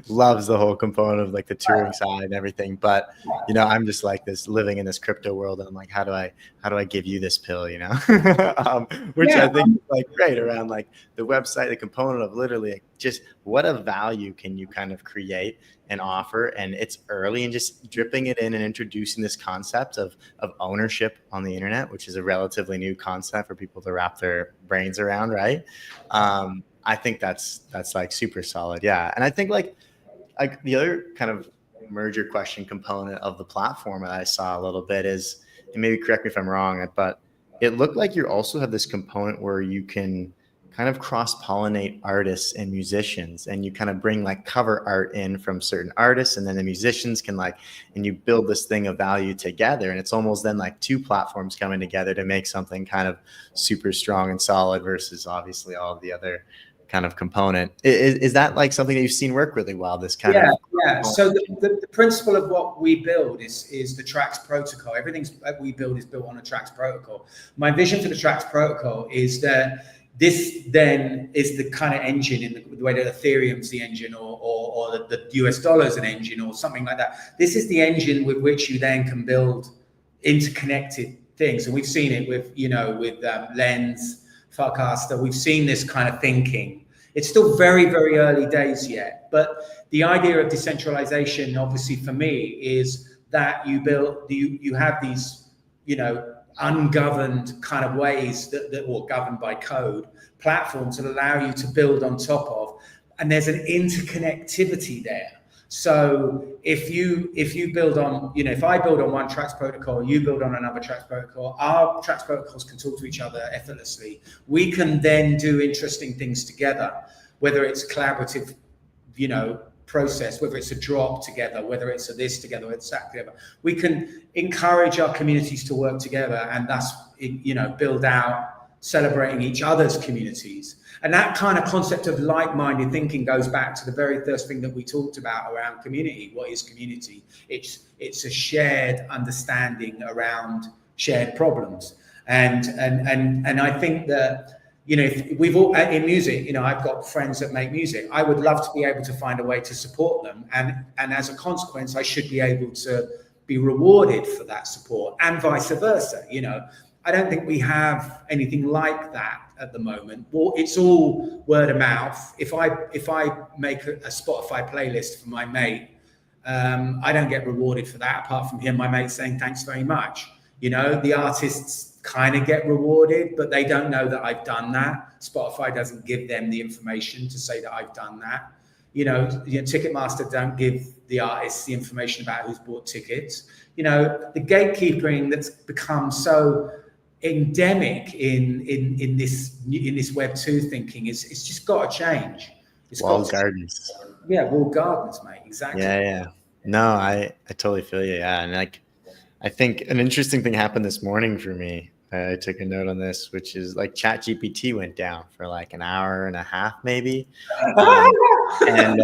loves the whole component of like the touring side and everything. But I'm just like this living in this crypto world, and I'm like, how do I give you this pill, which I think is like great around like the website, the component of literally like, just what a value can you kind of create and offer. And it's early and just dripping it in and introducing this concept of ownership on the internet, which is a relatively new concept for people to wrap their brains around, right? I think that's like super solid. Yeah. And I think like the other kind of merger question component of the platform that I saw a little bit is, and maybe correct me if I'm wrong, but it looked like you also have this component where you can kind of cross-pollinate artists and musicians, and you kind of bring like cover art in from certain artists, and then the musicians can like, and you build this thing of value together. And it's almost then like two platforms coming together to make something kind of super strong and solid versus obviously all of the other kind of component. Is that like something that you've seen work really well? This kind of So the principle of what we build is the Trax protocol. Everything we build is built on a Trax protocol. My vision for the Trax protocol is that this then is the kind of engine in the way that Ethereum's the engine, or the US dollar is an engine, or something like that. This is the engine with which you then can build interconnected things, and we've seen it with Lens, Farcaster. We've seen this kind of thinking. It's still very, very early days yet, but the idea of decentralization, obviously for me, is that you have these, ungoverned kind of ways that or governed by code platforms that allow you to build on top of, and there's an interconnectivity there. So if you build on, if I build on one Trax protocol, you build on another Trax protocol, our Trax protocols can talk to each other effortlessly. We can then do interesting things together, whether it's collaborative, process, whether it's a drop together, whether it's a this together, whether it's that together. We can encourage our communities to work together, and thus, build out celebrating each other's communities. And that kind of concept of like-minded thinking goes back to the very first thing that we talked about around community. What is community? It's a shared understanding around shared problems. And I think that, if we've all in music, I've got friends that make music. I would love to be able to find a way to support them, and as a consequence, I should be able to be rewarded for that support, and vice versa. I don't think we have anything like that at the moment. Well, it's all word of mouth. If I make a Spotify playlist for my mate, I don't get rewarded for that, apart from him, my mate, saying thanks very much. The artists kind of get rewarded, but they don't know that I've done that. Spotify doesn't give them the information to say that I've done that. Ticketmaster don't give the artists the information about who's bought tickets. The gatekeeping that's become so endemic in this Web 2 thinking it's just got to change. It's walled gardens. Yeah, walled gardens, mate. Exactly. Yeah. No, I totally feel you. Yeah, and like I think an interesting thing happened this morning for me. I took a note on this, which is like ChatGPT went down for like an hour and a half, maybe. And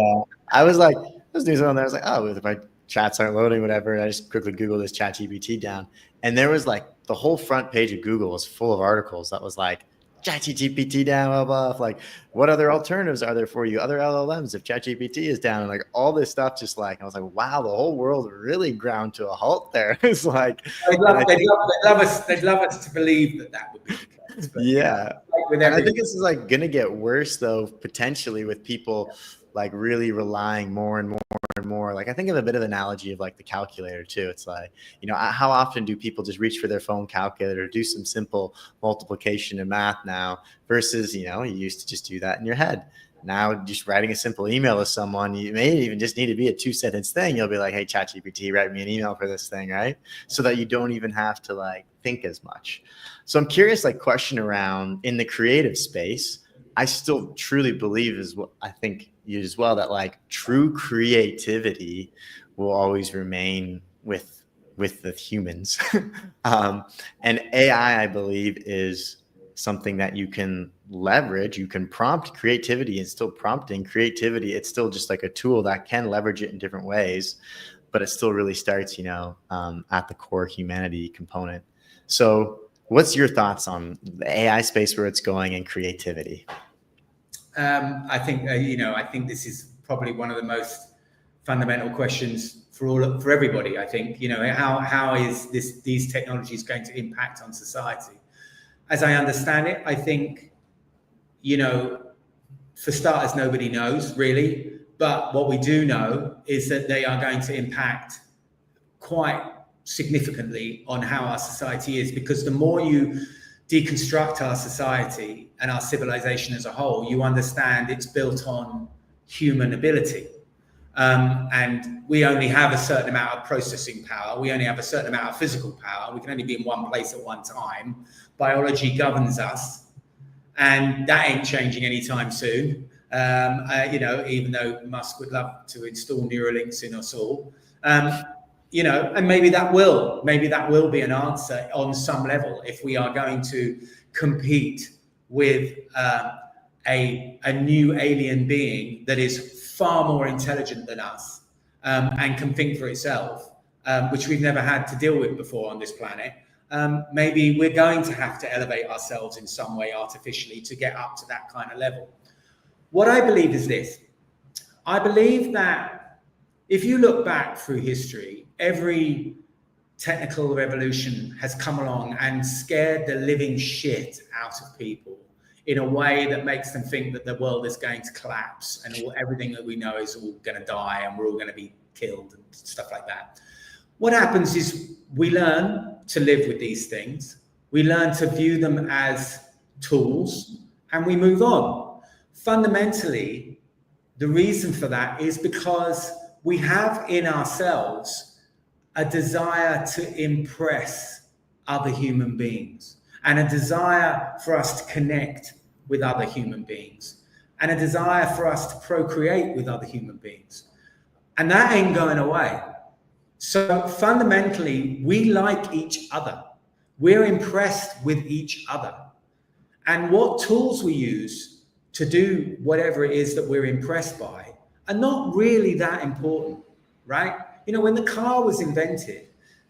I was doing something on there. I was like, oh, if my chats aren't loading, whatever. And I just quickly Googled this ChatGPT down. And there was like the whole front page of Google was full of articles that was like, ChatGPT down, blah, blah, blah. Like, what other alternatives are there for you? Other LLMs if ChatGPT is down, and like all this stuff, just like I was like, wow, the whole world really ground to a halt there. It's like they'd love us to believe that would be the case. But yeah, and I think this is like gonna get worse though, potentially, with people like really relying more and more and more. Like I think of a bit of an analogy of like the calculator too. It's like, how often do people just reach for their phone calculator, do some simple multiplication and math now versus, you used to just do that in your head. Now just writing a simple email to someone, you may even just need to be a 2-sentence thing. You'll be like, hey, ChatGPT, write me an email for this thing, right? So that you don't even have to like think as much. So I'm curious, like question around in the creative space, I still truly believe is what I think you as well, that like true creativity will always remain with the humans. And AI, I believe, is something that you can leverage. You can prompt creativity and still prompting creativity. It's still just like a tool that can leverage it in different ways, but it still really starts, at the core humanity component. So what's your thoughts on the AI space, where it's going, and creativity? I think, I think this is probably one of the most fundamental questions for everybody. I think, you know, how is these technologies going to impact on society? As I understand it, I think, you know, for starters, nobody knows really, but what we do know is that they are going to impact quite significantly on how our society is, because the more you deconstruct our society and our civilization as a whole, you understand it's built on human ability. And we only have a certain amount of processing power. We only have a certain amount of physical power. We can only be in one place at one time. Biology governs us, and that ain't changing anytime soon. You know, even though Musk would love to install Neuralinks in us all. You know, and maybe that will be an answer on some level if we are going to compete with a new alien being that is far more intelligent than us and can think for itself, which we've never had to deal with before on this planet. Maybe we're going to have to elevate ourselves in some way artificially to get up to that kind of level. What I believe is this. I believe that if you look back through history, every technical revolution has come along and scared the living shit out of people in a way that makes them think that the world is going to collapse and everything that we know is all going to die and we're all going to be killed and stuff like that. What happens is we learn to live with these things. We learn to view them as tools and we move on. Fundamentally, the reason for that is because we have in ourselves a desire to impress other human beings and a desire for us to connect with other human beings and a desire for us to procreate with other human beings. And that ain't going away. So fundamentally, we like each other. We're impressed with each other. And what tools we use to do whatever it is that we're impressed by are not really that important, right? You know, when the car was invented,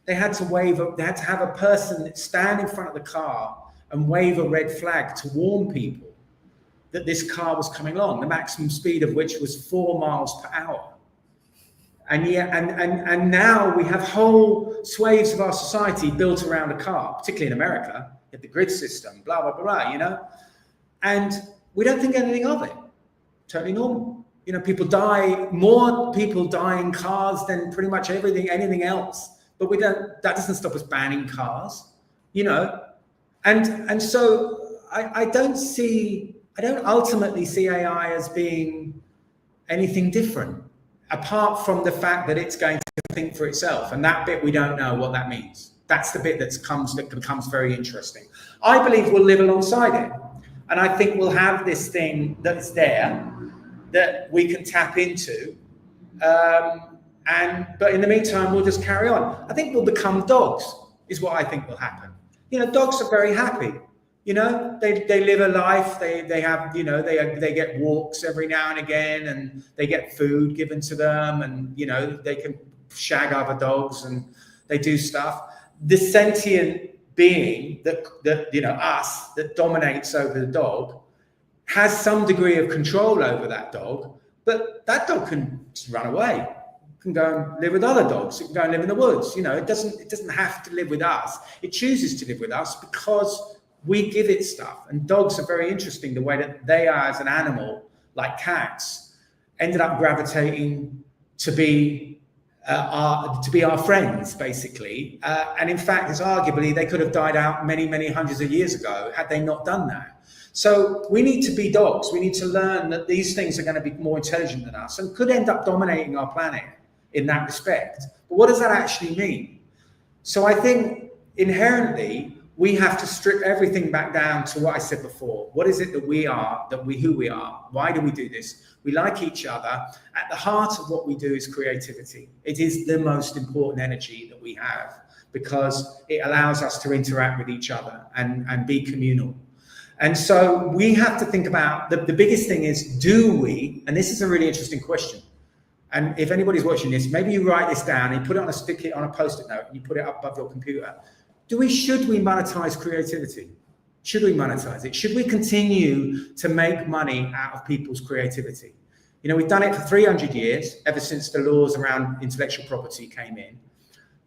they had to have a person stand in front of the car and wave a red flag to warn people that this car was coming along, the maximum speed of which was 4 miles per hour. And yeah, and now we have whole swathes of our society built around a car, particularly in America, you have the grid system, blah, blah, blah, you know, and we don't think anything of it. Totally normal. You know, more people die in cars than pretty much anything else. But that doesn't stop us banning cars, you know. And so I don't ultimately see AI as being anything different, apart from the fact that it's going to think for itself. And that bit, we don't know what that means. That's the bit that becomes very interesting. I believe we'll live alongside it. And I think we'll have this thing that's there that we can tap into. But in the meantime, we'll just carry on. I think we'll become dogs, is what I think will happen. You know, dogs are very happy. You know, they live a life. They have, you know, they get walks every now and again, and they get food given to them, and you know, they can shag other dogs and they do stuff. The sentient being that you know, us, that dominates over the dog, has some degree of control over that dog, but that dog can just run away. Can go and live with other dogs. It can go and live in the woods. You know, it doesn't have to live with us. It chooses to live with us because we give it stuff. And dogs are very interesting, the way that they are as an animal, like cats, ended up gravitating to be our friends, basically. And in fact, it's arguably they could have died out many, many hundreds of years ago had they not done that. So we need to be dogs. We need to learn that these things are going to be more intelligent than us and could end up dominating our planet in that respect. But what does that actually mean? So I think inherently we have to strip everything back down to what I said before. What is it that we are, who we are? Why do we do this? We like each other. At the heart of what we do is creativity. It is the most important energy that we have because it allows us to interact with each other and be communal. And so we have to think about, the biggest thing is, do we, and this is a really interesting question, and if anybody's watching this, maybe you write this down and you put it stick it on a Post-it note and you put it up above your computer. Should we monetize creativity? Should we monetize it? Should we continue to make money out of people's creativity? You know, we've done it for 300 years, ever since the laws around intellectual property came in.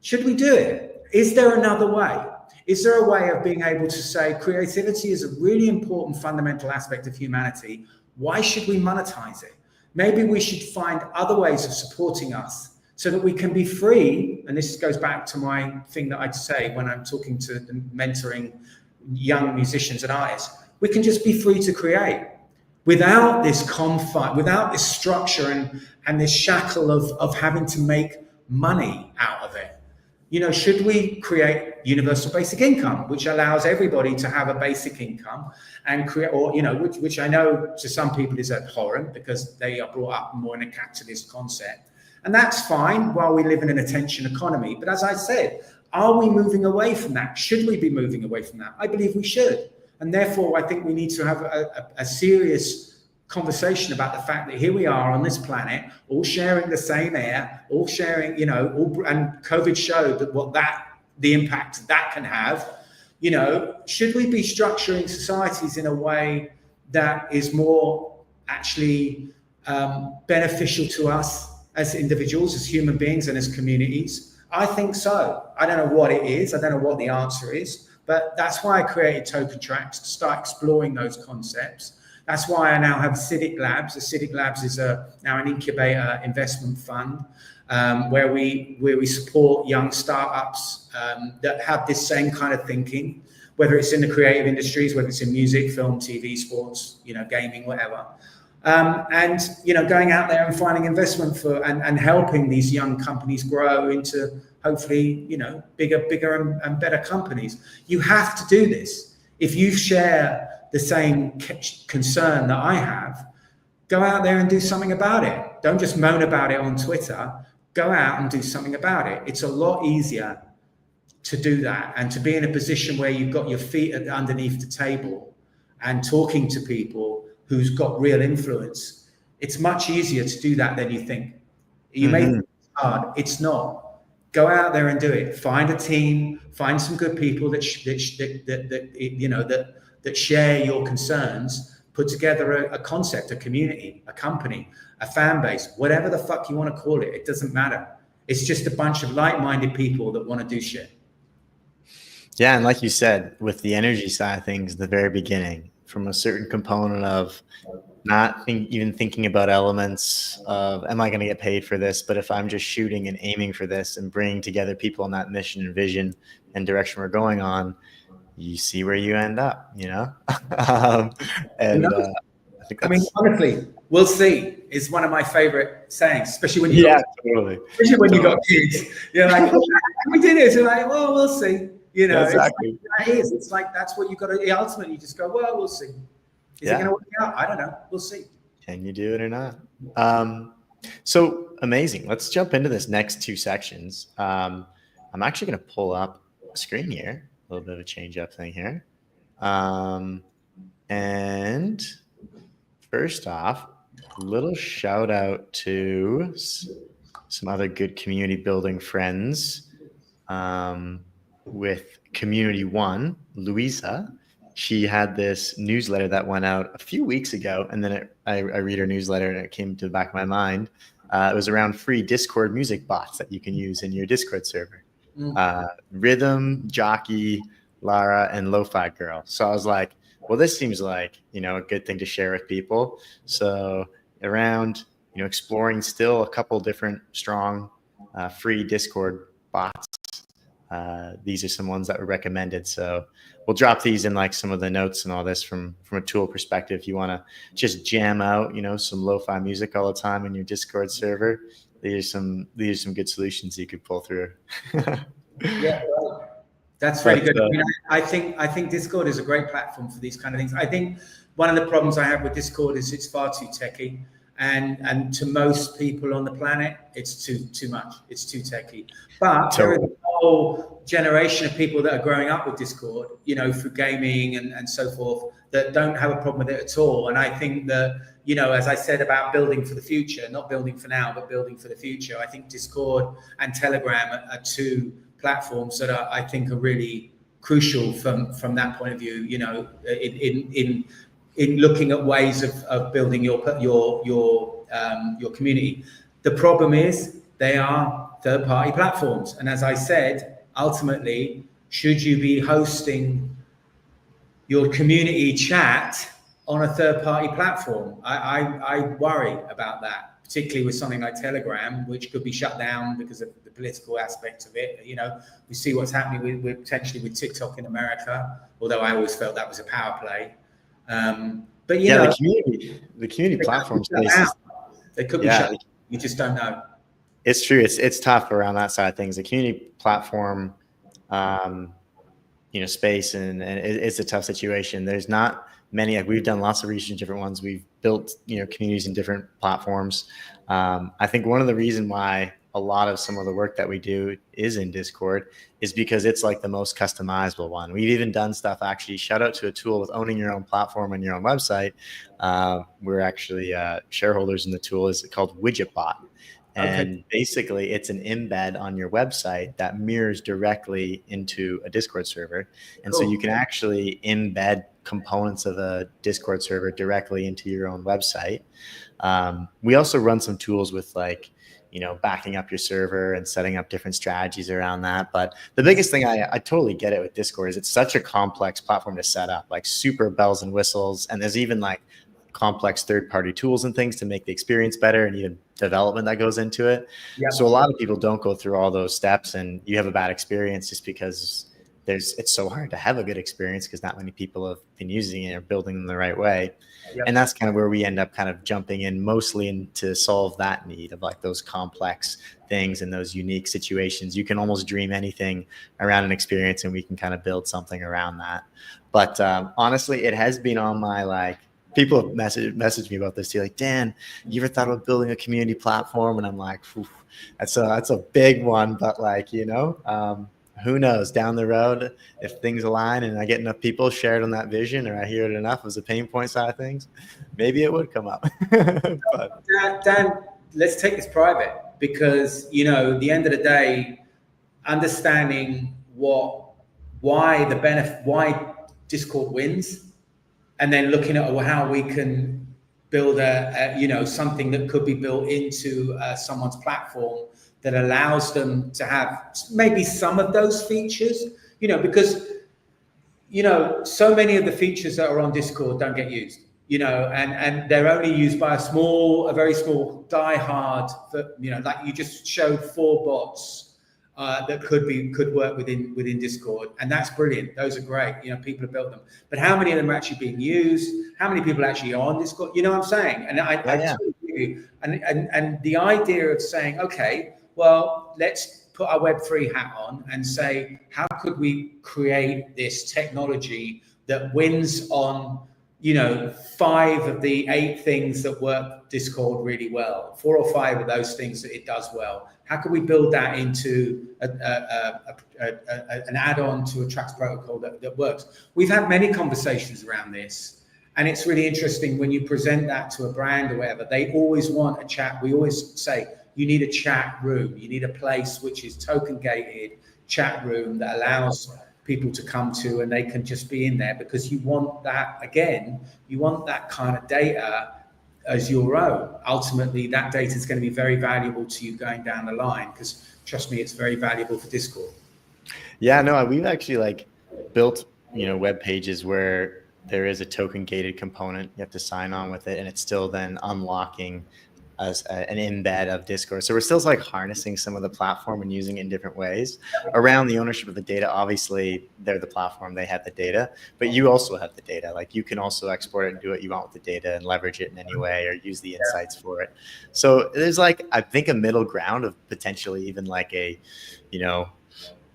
Should we do it? Is there another way? Is there a way of being able to say creativity is a really important fundamental aspect of humanity? Why should we monetize it? Maybe we should find other ways of supporting us so that we can be free. And this goes back to my thing that I'd say when I'm talking to mentoring young musicians and artists. We can just be free to create without this confine, without this structure and this shackle of having to make money out of it. You know, should we create universal basic income, which allows everybody to have a basic income and create, or, you know, which I know to some people is abhorrent because they are brought up more in a capitalist concept. And that's fine while we live in an attention economy. But as I said, are we moving away from that? Should we be moving away from that? I believe we should. And therefore, I think we need to have a serious conversation about the fact that here we are on this planet, all sharing the same air, all sharing, you know, and COVID showed that the impact that can have. You know, should we be structuring societies in a way that is more actually beneficial to us as individuals, as human beings, and as communities? I think so. I don't know what it is. I don't know what the answer is, but that's why I created Token Tracks, to start exploring those concepts. That's why I now have Acidic Labs. Acidic Labs is now an incubator investment fund where we support young startups that have this same kind of thinking, whether it's in the creative industries, whether it's in music, film, TV, sports, you know, gaming, whatever. And, you know, going out there and finding investment for and helping these young companies grow into hopefully, you know, bigger and better companies. You have to do this. If you share the same concern that I have, go out there and do something about it. Don't just moan about it on Twitter. Go out and do something about it. It's a lot easier to do that and to be in a position where you've got your feet underneath the table and talking to people who's got real influence. It's much easier to do that than you think. You may think it's hard. It's not. Go out there and do it. Find a team. Find some good people that share your concerns. Put together a concept, a community, a company, a fan base, whatever the fuck you want to call it. It doesn't matter. It's just a bunch of like-minded people that want to do shit. Yeah, and like you said, with the energy side of things, the very beginning, from a certain component of not even thinking about elements of, am I going to get paid for this? But if I'm just shooting and aiming for this and bringing together people on that mission and vision and direction we're going on, you see where you end up, you know? I think that's, I mean, honestly, we'll see is one of my favorite sayings, especially when you totally. Especially when you got kids. You're like, we did it. You're like, well, we'll see. You know, exactly. It's like that's what you got to ultimately just go, well, we'll see. Is it going to work out? I don't know. We'll see. Can you do it or not? So amazing. Let's jump into this next two sections. I'm actually going to pull up a screen here, a little bit of a change up thing here. And first off, a little shout out to some other good community building friends. With Community One, Louisa, she had this newsletter that went out a few weeks ago, and then I read her newsletter and it came to the back of my mind. It was around free Discord music bots that you can use in your Discord server. Rhythm, Jockey, Lara, and Lo-Fi Girl. So I was like, well, this seems like, you know, a good thing to share with people. So around, you know, exploring still a couple different strong free Discord bots. These are some ones that were recommended. So we'll drop these in like some of the notes and all this from a tool perspective. If you want to just jam out, you know, some lo-fi music all the time in your Discord server, these are some good solutions you could pull through. Yeah, that's really good. I think Discord is a great platform for these kind of things. I think one of the problems I have with Discord is it's far too techy. And to most people on the planet, it's too much. It's too techy. But there is a whole generation of people that are growing up with Discord, you know, through gaming and so forth, that don't have a problem with it at all. And I think that, you know, as I said about building for the future, not building for now, but building for the future, I think Discord and Telegram are two platforms that I think are really crucial from that point of view, you know, in looking at ways of building your your community. The problem is they are third-party platforms, and as I said, ultimately, should you be hosting your community chat on a third-party platform? I worry about that, particularly with something like Telegram, which could be shut down because of the political aspect of it. You know, we see what's happening with potentially with TikTok in America, although I always felt that was a power play. But you know, the community platform space is, they could be shut down. You just don't know. It's true. It's tough around that side of things. The community platform, space and it's a tough situation. There's not many. Like, we've done lots of research in different ones. We've built communities in different platforms. I think one of the reasons why a lot of some of the work that we do is in Discord is because it's like the most customizable one. We've even done stuff, actually, shout out to a tool with owning your own platform and your own website. We're actually shareholders in the tool. Is called WidgetBot. And basically, it's an embed on your website that mirrors directly into a Discord server. And so you can actually embed components of a Discord server directly into your own website. We also run some tools with, like, backing up your server and setting up different strategies around that. But the biggest thing, I totally get it with Discord, is it's such a complex platform to set up, like super bells and whistles. And there's even like complex third-party tools and things to make the experience better, and even development that goes into it. So a lot of people don't go through all those steps, and you have a bad experience just because it's so hard to have a good experience because not many people have been using it or building them the right way. And that's kind of where we end up kind of jumping in mostly to solve that need of, like, those complex things and those unique situations. You can almost dream anything around an experience, and we can kind of build something around that. But honestly, it has been on my, like, people have messaged me about this too, like, Dan, you ever thought about building a community platform? And I'm like, that's a big one, but, like, who knows, down the road, if things align and I get enough people shared on that vision, or I hear it enough as a pain point side of things, maybe it would come up. But Dan, let's take this private, because at the end of the day, understanding why Discord wins, and then looking at how we can build something that could be built into someone's platform that allows them to have maybe some of those features, because so many of the features that are on Discord don't get used, and they're only used by a very small diehard, like you just showed 4 bots that could work within Discord, and that's brilliant. Those are great. People have built them, but how many of them are actually being used? How many people actually are on Discord? You know what I'm saying? And I totally agree with you. And the idea of saying, okay, well, let's put our Web3 hat on and say, how could we create this technology that wins on 5 of the 8 things that work Discord really well, 4 or 5 of those things that it does well? How can we build that into an add-on to a Trax protocol that works? We've had many conversations around this, and it's really interesting when you present that to a brand or whatever. They always want a chat. We always say, you need a chat room. You need a place which is token-gated chat room that allows people to come to, and they can just be in there, because you want that, again, you want that kind of data as your own. Ultimately, that data is going to be very valuable to you going down the line, because trust me, it's very valuable for Discord. Yeah, no, we've actually built web pages where there is a token gated component. You have to sign on with it, and it's still then unlocking as an embed of Discord. So we're still harnessing some of the platform and using it in different ways around the ownership of the data. Obviously, they're the platform, they have the data, but you also have the data. Like, you can also export it and do what you want with the data and leverage it in any way, or use the insights for it. So there's I think a middle ground of potentially even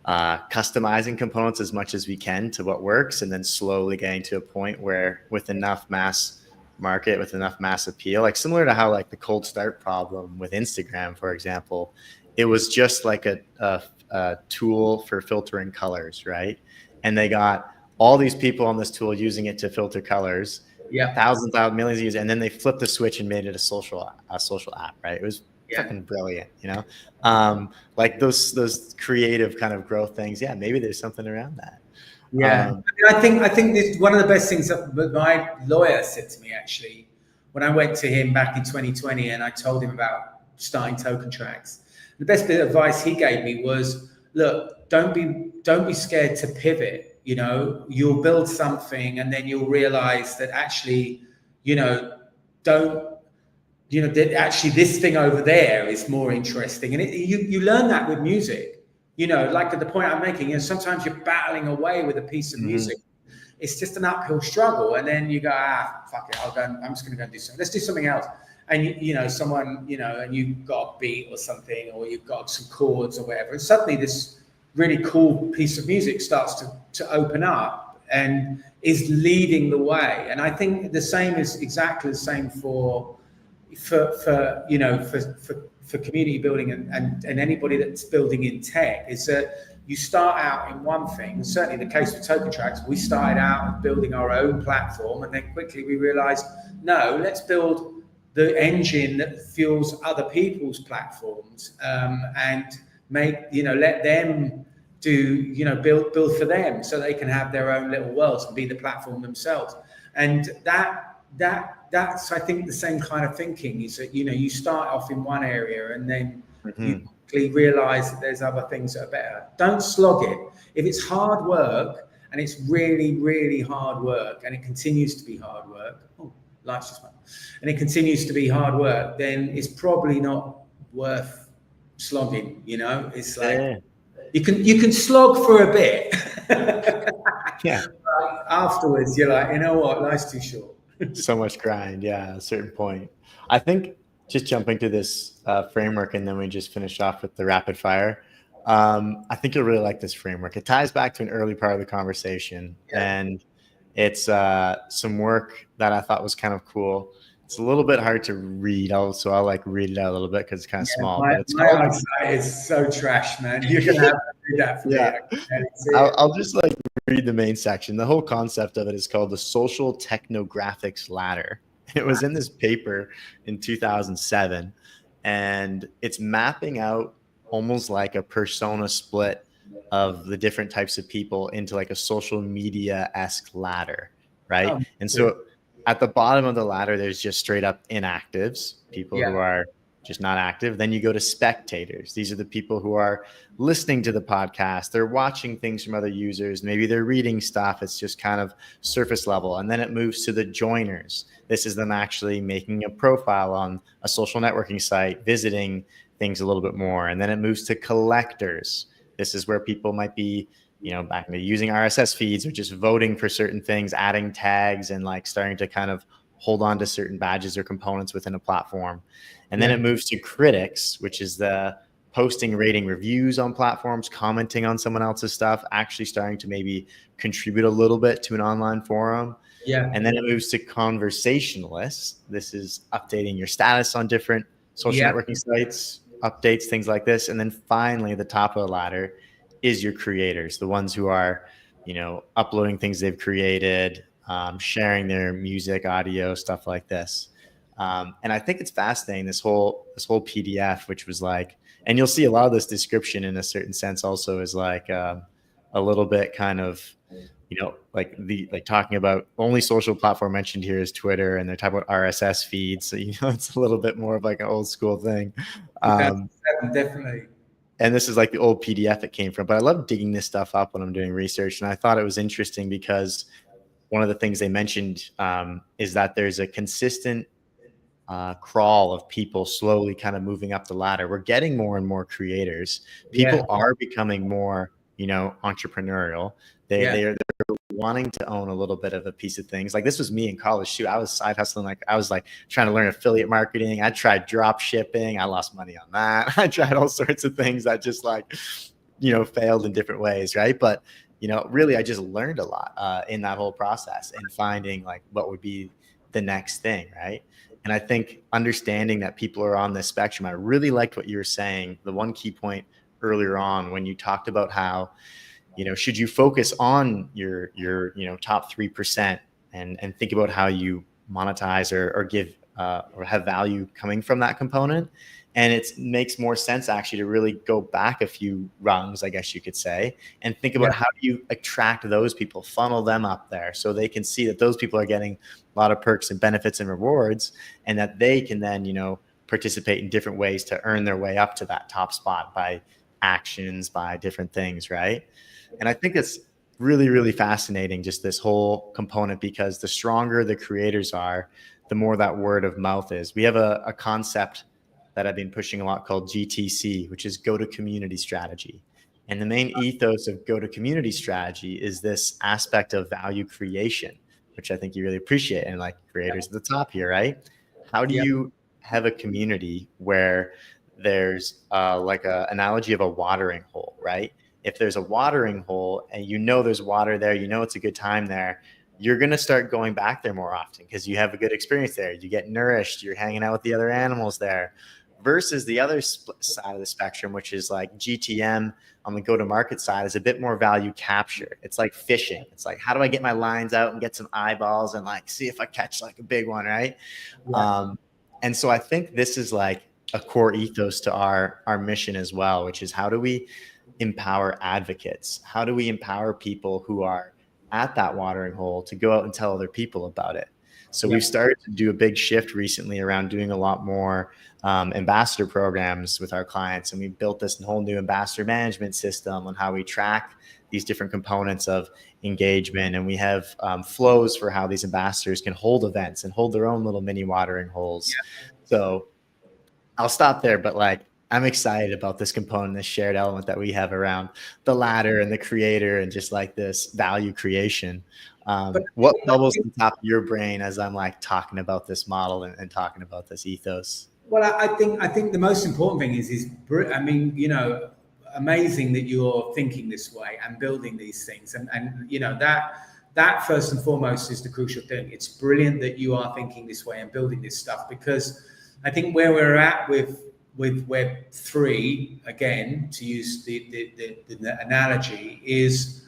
customizing components as much as we can to what works, and then slowly getting to a point where, with enough mass market, with enough mass appeal, similar to how the cold start problem with Instagram, for example, it was just a tool for filtering colors, right? And they got all these people on this tool using it to filter colors, thousands, millions of users, and then they flipped the switch and made it a social app, right? It was fucking brilliant, those creative kind of growth things. Yeah, maybe there's something around that. I think this, one of the best things that my lawyer said to me, actually, when I went to him back in 2020 and I told him about starting Token Tracks, the best bit of advice he gave me was, look, don't be scared to pivot. You know, you'll build something and then you'll realize that actually, you know, that actually this thing over there is more interesting. And you learn that with music, you know, like at the point I'm making, you know, sometimes you're battling away with a piece of music. It's just an uphill struggle. And then you go, fuck it, I'm just going to go and do something. Let's do something else. And you know, someone, you know, and you've got a beat or something, or you've got some chords or whatever. And suddenly this really cool piece of music starts to open up and is leading the way. And I think the same is exactly the same for community building and anybody that's building in tech, is that you start out in one thing. Certainly in the case of Token Tracks, we started out building our own platform, and then quickly we realized, no, let's build the engine that fuels other people's platforms, and make, you know, let them do, you know, build for them so they can have their own little worlds and be the platform themselves. And that's, I think, the same kind of thinking, is that, you know, you start off in one area and then you quickly realize that there's other things that are better. Don't slog it. If it's hard work, and it's really, really hard work, and it continues to be hard work, lights just went, and it continues to be hard work, then it's probably not worth slogging, you know? It's like, you can slog for a bit. Yeah. Afterwards, you're like, you know what, life's too short. So much grind, yeah, at a certain point. I think just jumping to this framework, and then we just finish off with the rapid fire. I think you'll really like this framework. It ties back to an early part of the conversation, and it's some work that I thought was kind of cool. It's a little bit hard to read, so I'll like read it out a little bit because it's kind of small. My but it's eyesight is so trash, man. You're gonna have to do that for me. I'll just like read the main section. The whole concept of it is called the Social Technographics Ladder. It was in this paper in 2007, and it's mapping out almost like a persona split of the different types of people into like a social media-esque ladder, right? And so at the bottom of the ladder, there's just straight up inactives, people who are just not active. Then you go to spectators. These are the people who are listening to the podcast. They're watching things from other users. Maybe they're reading stuff. It's just kind of surface level. And then it moves to the joiners. This is them actually making a profile on a social networking site, visiting things a little bit more. And then it moves to collectors. This is where people might be, you know, back into using RSS feeds or just voting for certain things, adding tags, and like starting to kind of hold on to certain badges or components within a platform. And then it moves to critics, which is the posting, rating reviews on platforms, commenting on someone else's stuff, actually starting to maybe contribute a little bit to an online forum. And then it moves to conversationalists. This is updating your status on different social networking sites, updates, things like this. And then finally, the top of the ladder is your creators, the ones who are, you know, uploading things they've created, sharing their music, audio, stuff like this. And I think it's fascinating, this whole PDF, which was like, and you'll see a lot of this description in a certain sense also is like a little bit kind of, you know, like talking about only social platform mentioned here is Twitter, and they're talking about RSS feeds. So, you know, it's a little bit more of like an old school thing. Definitely. And this is like the old PDF it came from, but I love digging this stuff up when I'm doing research. And I thought it was interesting because one of the things they mentioned is that there's a consistent crawl of people slowly kind of moving up the ladder. We're getting more and more creators. People are becoming more, you know, entrepreneurial. They're wanting to own a little bit of a piece of things. Like this was me in college too. I was side hustling. Like I was like trying to learn affiliate marketing. I tried drop shipping. I lost money on that. I tried all sorts of things that just like, you know, failed in different ways. Right. But, you know, really, I just learned a lot in that whole process and finding like what would be the next thing. Right. And I think understanding that people are on this spectrum, I really liked what you were saying. The one key point earlier on when you talked about how, you know, should you focus on your you know, top 3% and think about how you monetize or give or have value coming from that component. And it makes more sense actually to really go back a few rungs, I guess you could say, and think about how do you attract those people, funnel them up there so they can see that those people are getting a lot of perks and benefits and rewards, and that they can then, participate in different ways to earn their way up to that top spot by actions, by different things, right? And I think it's really, really fascinating, just this whole component, because the stronger the creators are, the more that word of mouth is. We have a concept that I've been pushing a lot called GTC, which is go to community strategy. And the main ethos of go to community strategy is this aspect of value creation, which I think you really appreciate. And like creators at the top here, right? How do you have a community where there's like an analogy of a watering hole, right? If there's a watering hole and there's water there, it's a good time there, you're going to start going back there more often because you have a good experience there. You get nourished, you're hanging out with the other animals there, versus the other side of the spectrum, which is like GTM on the go-to-market side, is a bit more value capture. It's like fishing. It's like, how do I get my lines out and get some eyeballs and like see if I catch like a big one, right? And so I think this is like a core ethos to our mission as well, which is how do we empower advocates? How do we empower people who are at that watering hole to go out and tell other people about it? So we've started to do a big shift recently around doing a lot more ambassador programs with our clients. And we built this whole new ambassador management system on how we track these different components of engagement. And we have flows for how these ambassadors can hold events and hold their own little mini watering holes. So I'll stop there, but like, I'm excited about this component, this shared element that we have around the ladder and the creator and just like this value creation. What bubbles to the top of your brain as I'm like talking about this model and talking about this ethos? Well, I think the most important thing is I mean, amazing that you're thinking this way and building these things, and that first and foremost is the crucial thing. It's brilliant that you are thinking this way and building this stuff, because I think where we're at with Web3, again, to use the analogy, is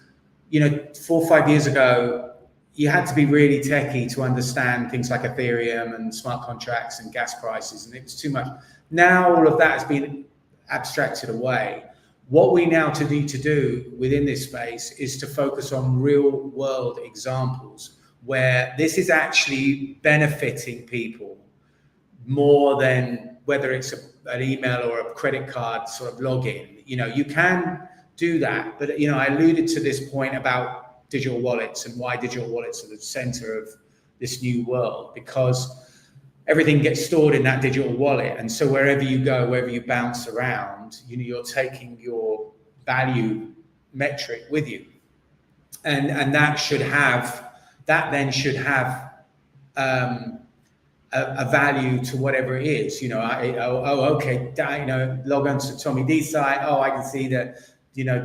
4 or 5 years ago, you had to be really techie to understand things like Ethereum and smart contracts and gas prices, and it was too much. Now all of that has been abstracted away. What we now need to do within this space is to focus on real world examples where this is actually benefiting people more than whether it's an email or a credit card sort of login. You can do that, but I alluded to this point about digital wallets and why digital wallets are the center of this new world, because everything gets stored in that digital wallet. And so wherever you go, wherever you bounce around, you're taking your value metric with you. And that then should have a value to whatever it is. Okay, log on to TommyD site. Oh, I can see that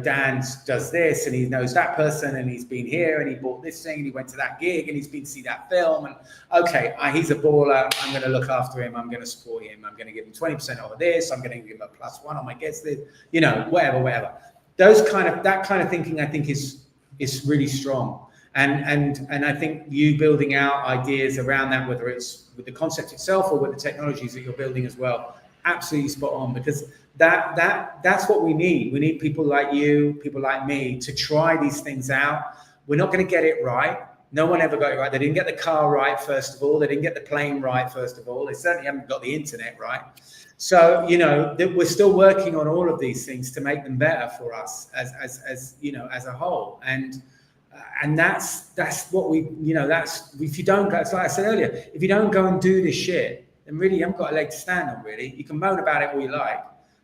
Dan does this and he knows that person and he's been here and he bought this thing and he went to that gig and he's been to see that film, and okay, he's a baller. I'm going to look after him. I'm going to support him. I'm going to give him 20% over this. I'm going to give him a +1 on my guest list. Whatever. That kind of thinking, I think, is really strong. And I think you building out ideas around that, whether it's with the concept itself or with the technologies that you're building as well, absolutely spot on, because that's what we need. We need people like you, people like me, to try these things out. We're not going to get it right. No one ever got it right. They didn't get the car right, first of all. They didn't get the plane right, first of all. They certainly haven't got the internet right. So, we're still working on all of these things to make them better for us as a whole. And that's what we, if you don't go, it's like I said earlier, if you don't go and do this shit, then really you haven't got a leg to stand on, really. You can moan about it all you like,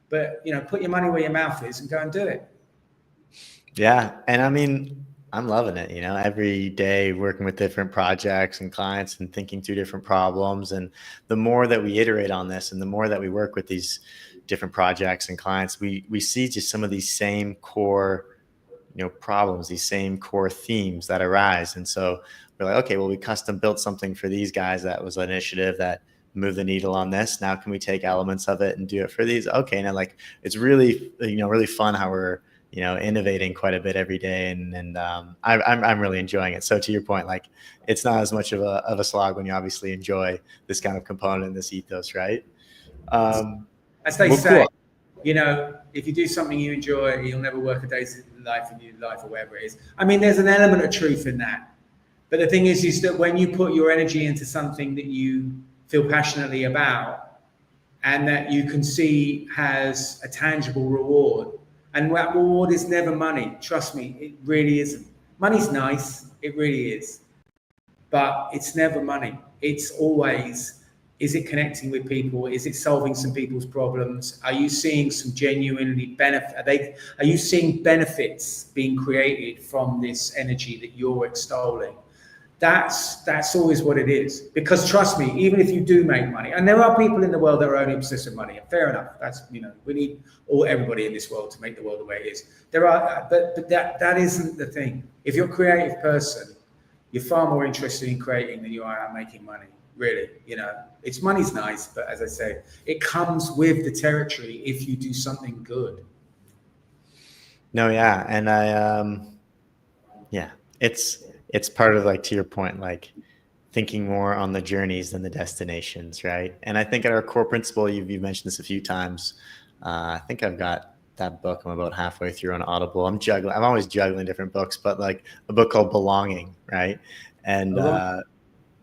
but, put your money where your mouth is and go and do it. Yeah. And I mean, I'm loving it, every day working with different projects and clients and thinking through different problems. And the more that we iterate on this and the more that we work with these different projects and clients, we see just some of these same core problems, these same core themes that arise. And so we're like, okay, well, we custom built something for these guys that was an initiative that moved the needle on this. Now can we take elements of it and do it for these? Okay, now like it's really really fun how we're innovating quite a bit every day, and I'm really enjoying it. So to your point, like it's not as much of a slog when you obviously enjoy this kind of component and this ethos, right? As they Well, say, cool. you know, if you do something you enjoy, you'll never work a day's life in your life or whatever it is. I mean, there's an element of truth in that. But the thing is that when you put your energy into something that you feel passionately about and that you can see has a tangible reward, and that reward is never money. Trust me, it really isn't. Money's nice, it really is. But it's never money. It's always, is it connecting with people? Is it solving some people's problems? Are you seeing some genuinely benefit? Are you seeing benefits being created from this energy that you're extolling? That's always what it is. Because trust me, even if you do make money, and there are people in the world that are only obsessed with money. Fair enough. That's, you know, we need everybody in this world to make the world the way it is. There are, but that isn't the thing. If you're a creative person, you're far more interested in creating than you are making money. Really, you know, money's nice, but as I say, it comes with the territory if you do something good. No, yeah, and it's part of, like, to your point, like thinking more on the journeys than the destinations, right? And I think at our core principle, you've mentioned this a few times. I think I've got that book. I'm about halfway through on Audible. I'm always juggling different books, but like a book called Belonging, right? And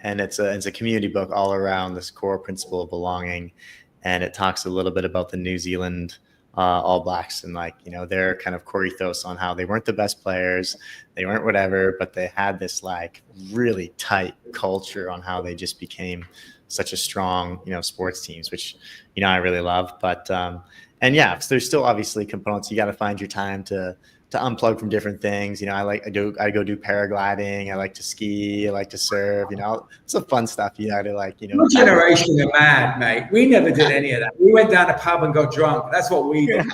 it's a community book all around this core principle of belonging, and it talks a little bit about the New Zealand All Blacks and, like, you know, their kind of core ethos on how they weren't the best players, they weren't whatever, but they had this like really tight culture on how they just became such a strong, you know, sports teams, which, you know, I really love. But and yeah, so there's still obviously components. You got to find your time to unplug from different things. You know, I go do paragliding. I like to ski. I like to surf. You know, it's some fun stuff. You got to, like, you know. Your generation are mad, mate. We never did any of that. We went down a pub and got drunk. That's what we did.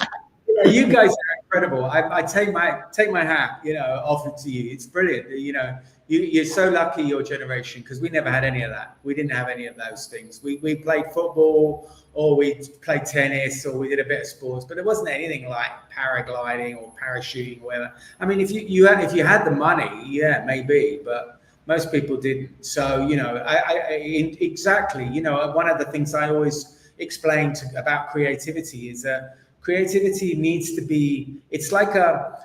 You guys are incredible. I take my hat, you know, off it to you. It's brilliant. You know, you're so lucky, your generation, because we never had any of that. We didn't have any of those things. We played football, or we played tennis, or we did a bit of sports, but it wasn't anything like paragliding or parachuting or whatever. I mean, if you had the money, yeah, maybe, but most people didn't. So, you know, exactly. You know, one of the things I always explain about creativity is that creativity needs to be, it's like a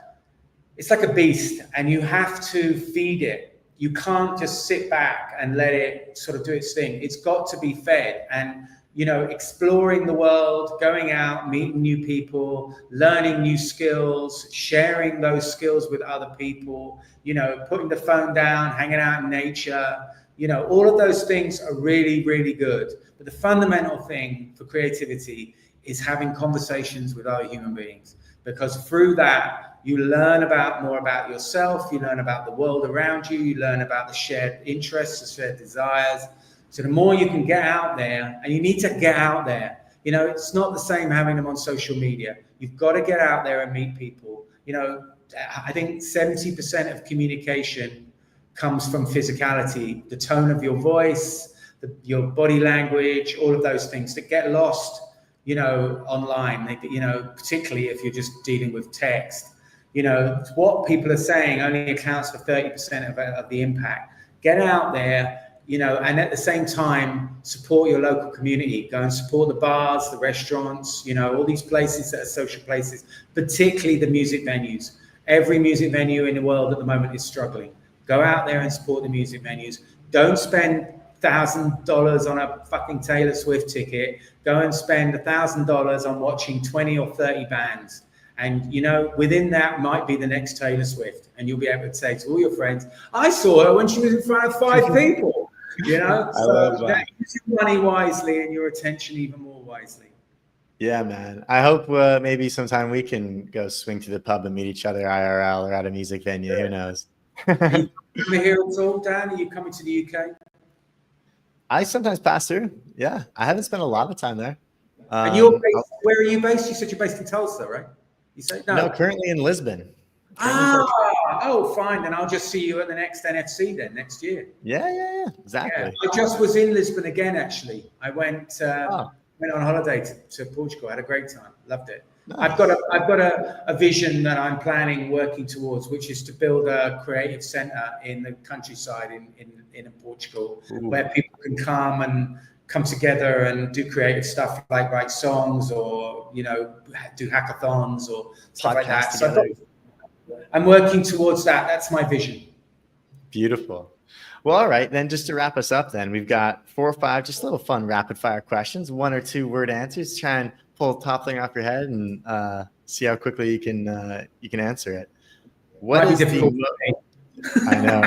beast, and you have to feed it. You can't just sit back and let it sort of do its thing. It's got to be fed, and, you know, exploring the world, going out, meeting new people, learning new skills, sharing those skills with other people, you know, putting the phone down, hanging out in nature, you know, all of those things are really, really good. But the fundamental thing for creativity is having conversations with other human beings, because through that, you learn more about yourself, you learn about the world around you, you learn about the shared interests, the shared desires. So the more you can get out there, and you need to get out there, you know, it's not the same having them on social media. You've got to get out there and meet people. You know, I think 70% of communication comes from physicality, the tone of your voice, your body language, all of those things that get lost, you know, online, you know, particularly if you're just dealing with text. You know, what people are saying only accounts for 30% of the impact. Get out there, you know, and at the same time, support your local community. Go and support the bars, the restaurants, you know, all these places that are social places, particularly the music venues. Every music venue in the world at the moment is struggling. Go out there and support the music venues. Don't spend $1,000 on a fucking Taylor Swift ticket. Go and spend $1,000 on watching 20 or 30 bands. And, you know, within that might be the next Taylor Swift. And you'll be able to say to all your friends, I saw her when she was in front of 5 people, you know? I love that. Use your money wisely and your attention even more wisely. Yeah, man. I hope maybe sometime we can go swing to the pub and meet each other IRL or at a music venue. Who knows? Are you coming here at all, Dan? Are you coming to the UK? I sometimes pass through. Yeah. I haven't spent a lot of time there. And you're based, where are you based? You said you're based in Tulsa, right? You say no, currently in Lisbon. Oh, fine. Then I'll just see you at the next NFC then next year. Yeah, exactly. Yeah. I just was in Lisbon again, actually. I went on holiday to Portugal. I had a great time. Loved it. Nice. I've got a vision that I'm planning, working towards, which is to build a creative center in the countryside in Portugal. Ooh. Where people can come and come together and do creative stuff, like write songs or, you know, do hackathons or stuff like that. Together. So I'm working towards that. That's my vision. Beautiful. Well, all right, then just to wrap us up, then we've got 4 or 5 just little fun rapid fire questions, 1 or 2 word answers. Try and pull the top thing off your head and see how quickly you can answer it. What Might is be difficult. I know.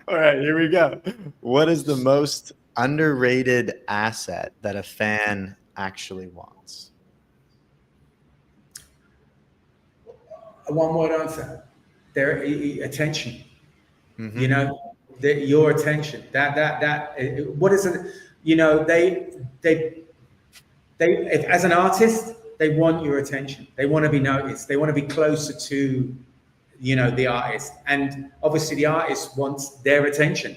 All right, here we go. What is the most underrated asset that a fan actually wants? A one-word answer: their attention. Mm-hmm. You know, your attention. What is it? You know, they if, as an artist, they want your attention. They want to be noticed. They want to be closer to, you know, the artist. And obviously the artist wants their attention.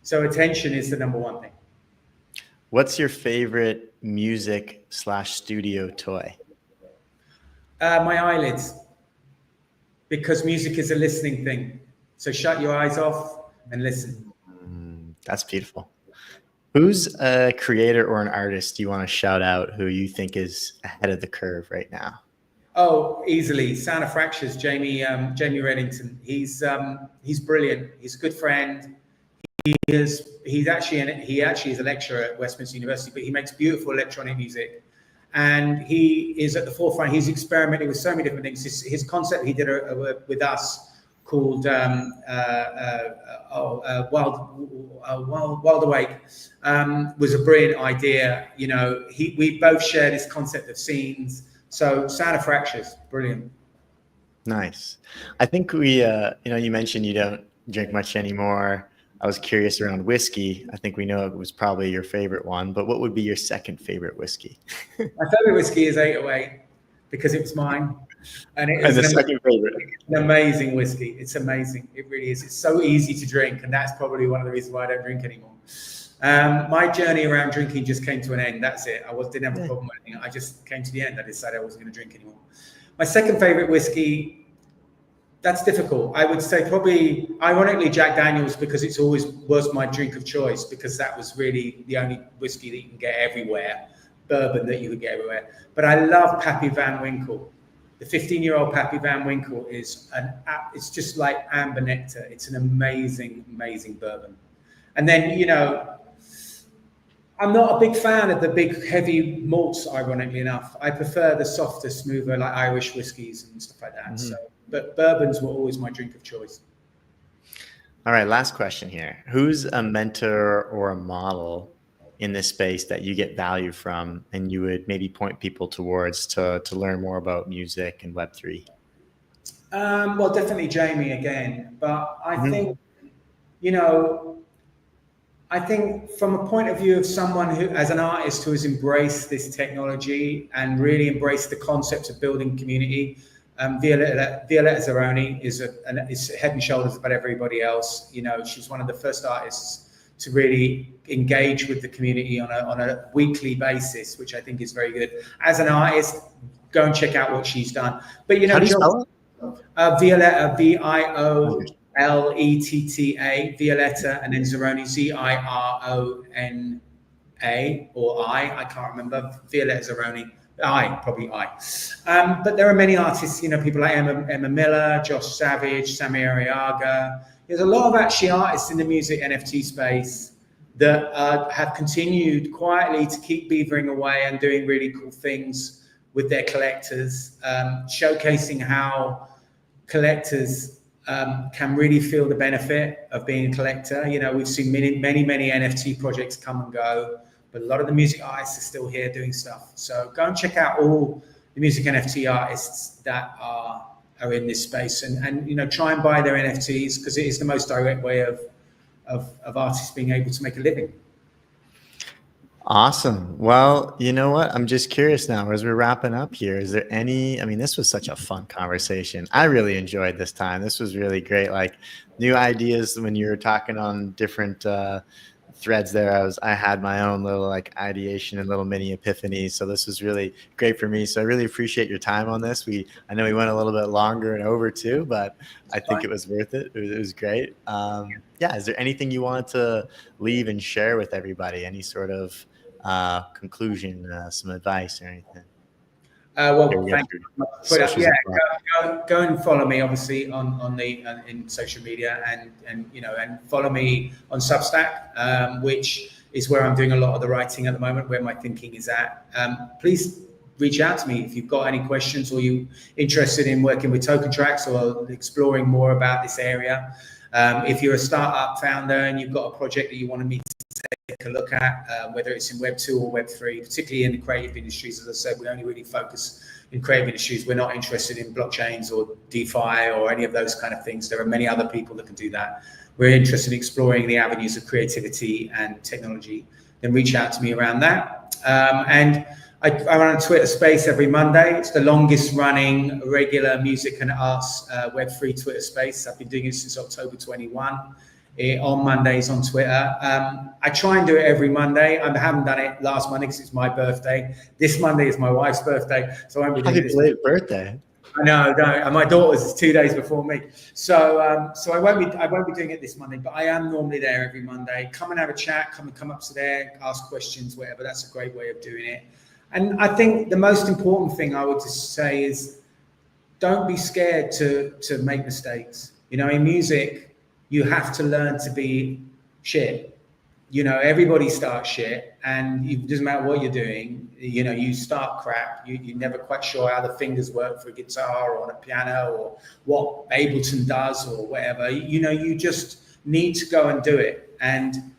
So attention is the number one thing. What's your favorite music/studio toy? My eyelids, because music is a listening thing. So shut your eyes off and listen. That's beautiful. Who's a creator or an artist you want to shout out who you think is ahead of the curve right now? Oh, easily. Sound of Fractures, Jamie Reddington. He's brilliant. He's a good friend. He actually is a lecturer at Westminster University, but he makes beautiful electronic music. And he is at the forefront. He's experimenting with so many different things. His concept he did with us called Wild Awake was a brilliant idea. You know, we both share this concept of scenes. So Sound of Fractures, brilliant. Nice. I think we, you mentioned you don't drink much anymore. I was curious around whiskey. I think we know it was probably your favorite one, but what would be your second favorite whiskey? My favorite whiskey is 808 because it was mine. And it is the second favorite. An amazing whiskey. It's amazing. It really is. It's so easy to drink. And that's probably one of the reasons why I don't drink anymore. My journey around drinking just came to an end. That's it. Didn't have a problem with anything. I just came to the end. I decided I wasn't going to drink anymore. My second favorite whiskey, that's difficult. I would say probably, ironically, Jack Daniels, because it's always was my drink of choice, because that was really the only whiskey that you can get everywhere, bourbon that you could get everywhere. But I love Pappy Van Winkle. The 15-year-old Pappy Van Winkle it's just like amber nectar. It's an amazing, amazing bourbon. And then, you know, I'm not a big fan of the big heavy malts, ironically enough. I prefer the softer, smoother, like Irish whiskies and stuff like that. Mm-hmm. But bourbons were always my drink of choice. All right, last question here. Who's a mentor or a model in this space that you get value from and you would maybe point people towards to learn more about music and Web3? Well, definitely Jamie again. But I think, you know, I think from a point of view of someone who, as an artist who has embraced this technology and really embraced the concept of building community, Violetta Zeroni is head and shoulders above everybody else. You know, she's one of the first artists to really engage with the community on a weekly basis, which I think is very good. As an artist, go and check out what she's done. But you know, how do you spell it? Violetta, Violetta, Violetta, and then Zeroni, Zirona or I can't remember. Violetta Zeroni. Probably I. But there are many artists, you know, people like Emma Miller, Josh Savage, Sammy Arriaga. There's a lot of actually artists in the music NFT space that have continued quietly to keep beavering away and doing really cool things with their collectors, showcasing how collectors can really feel the benefit of being a collector. You know, we've seen many NFT projects come and go, but a lot of the music artists are still here doing stuff. So go and check out all the music NFT artists that are in this space, and you know, try and buy their NFTs, because it is the most direct way of artists being able to make a living. Awesome. Well, you know what? I'm just curious now, as we're wrapping up here, is there any, I mean, this was such a fun conversation. I really enjoyed this time. This was really great. Like new ideas when you were talking on different threads there. I had my own little like ideation and little mini epiphanies. So this was really great for me. So I really appreciate your time on this. I know we went a little bit longer and over too, but I think it was worth it. It was great. Yeah. Is there anything you want to leave and share with everybody? Any sort of conclusion, some advice or anything? Well, thank you. Go and follow me, obviously, on in social media, and follow me on Substack, which is where I'm doing a lot of the writing at the moment, where my thinking is at. Please reach out to me if you've got any questions, or you're interested in working with token tracks or exploring more about this area. If you're a startup founder and you've got a project that you want me to take a look at, whether it's in Web 2 or Web 3, particularly in the creative industries. As I said, we only really focus in creative industries. We're not interested in blockchains or DeFi or any of those kind of things. There are many other people that can do that. We're interested in exploring the avenues of creativity and technology. Then reach out to me around that. And I run a Twitter space every Monday. It's the longest running regular music and arts Web3 Twitter space. I've been doing it since October 21. On Mondays on Twitter. I try and do it every Monday. I haven't done it last Monday because it's my birthday. This Monday is my wife's birthday, so I won't be doing this. Happy belated birthday! I know, and my daughter's is 2 days before me, so I won't be doing it this Monday. But I am normally there every Monday. Come and have a chat. Come up to there, ask questions, whatever. That's a great way of doing it. And I think the most important thing I would just say is, don't be scared to make mistakes. In music, you have to learn to be shit. Everybody starts shit, and it doesn't matter what you're doing. You start crap. You're never quite sure how the fingers work for a guitar or on a piano, or what Ableton does or whatever. You just need to go and do it. And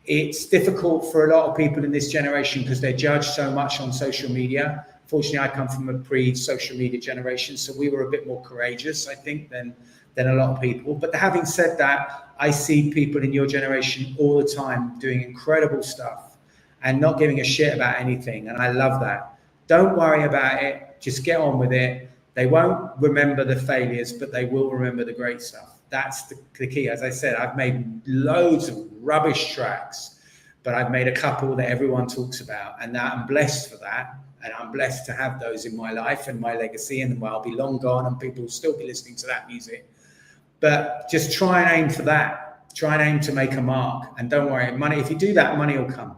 it's difficult for a lot of people in this generation because they're judged so much on social media. Fortunately, I come from a pre-social media generation, so we were a bit more courageous, I think, than a lot of people. But having said that, I see people in your generation all the time doing incredible stuff and not giving a shit about anything. And I love that. Don't worry about it. Just get on with it. They won't remember the failures, but they will remember the great stuff. That's the key. As I said, I've made loads of rubbish tracks, but I've made a couple that everyone talks about, and that I'm blessed for that. And I'm blessed to have those in my life and my legacy, and I'll be long gone and people will still be listening to that music. But just try and aim for that. Try and aim to make a mark. And don't worry, money. If you do that, money will come.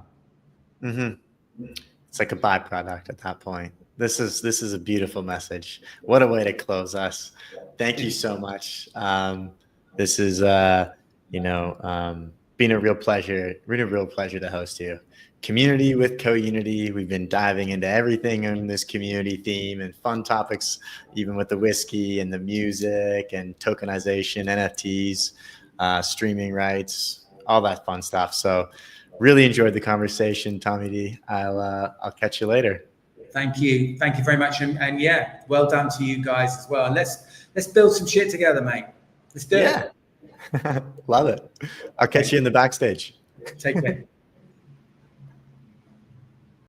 Mm-hmm. It's like a byproduct at that point. This is a beautiful message. What a way to close us. Thank you so much. This is been a real pleasure. Really a real pleasure to host you. Community with Co-Unity. We've been diving into everything in this community theme and fun topics, even with the whiskey and the music and tokenization, NFTs, streaming rights, all that fun stuff. So really enjoyed the conversation, TommyD. I'll catch you later. Thank you very much, and yeah, well done to you guys as well. And let's build some shit together, mate. Let's do it. Love it. I'll catch you in the backstage. Take care.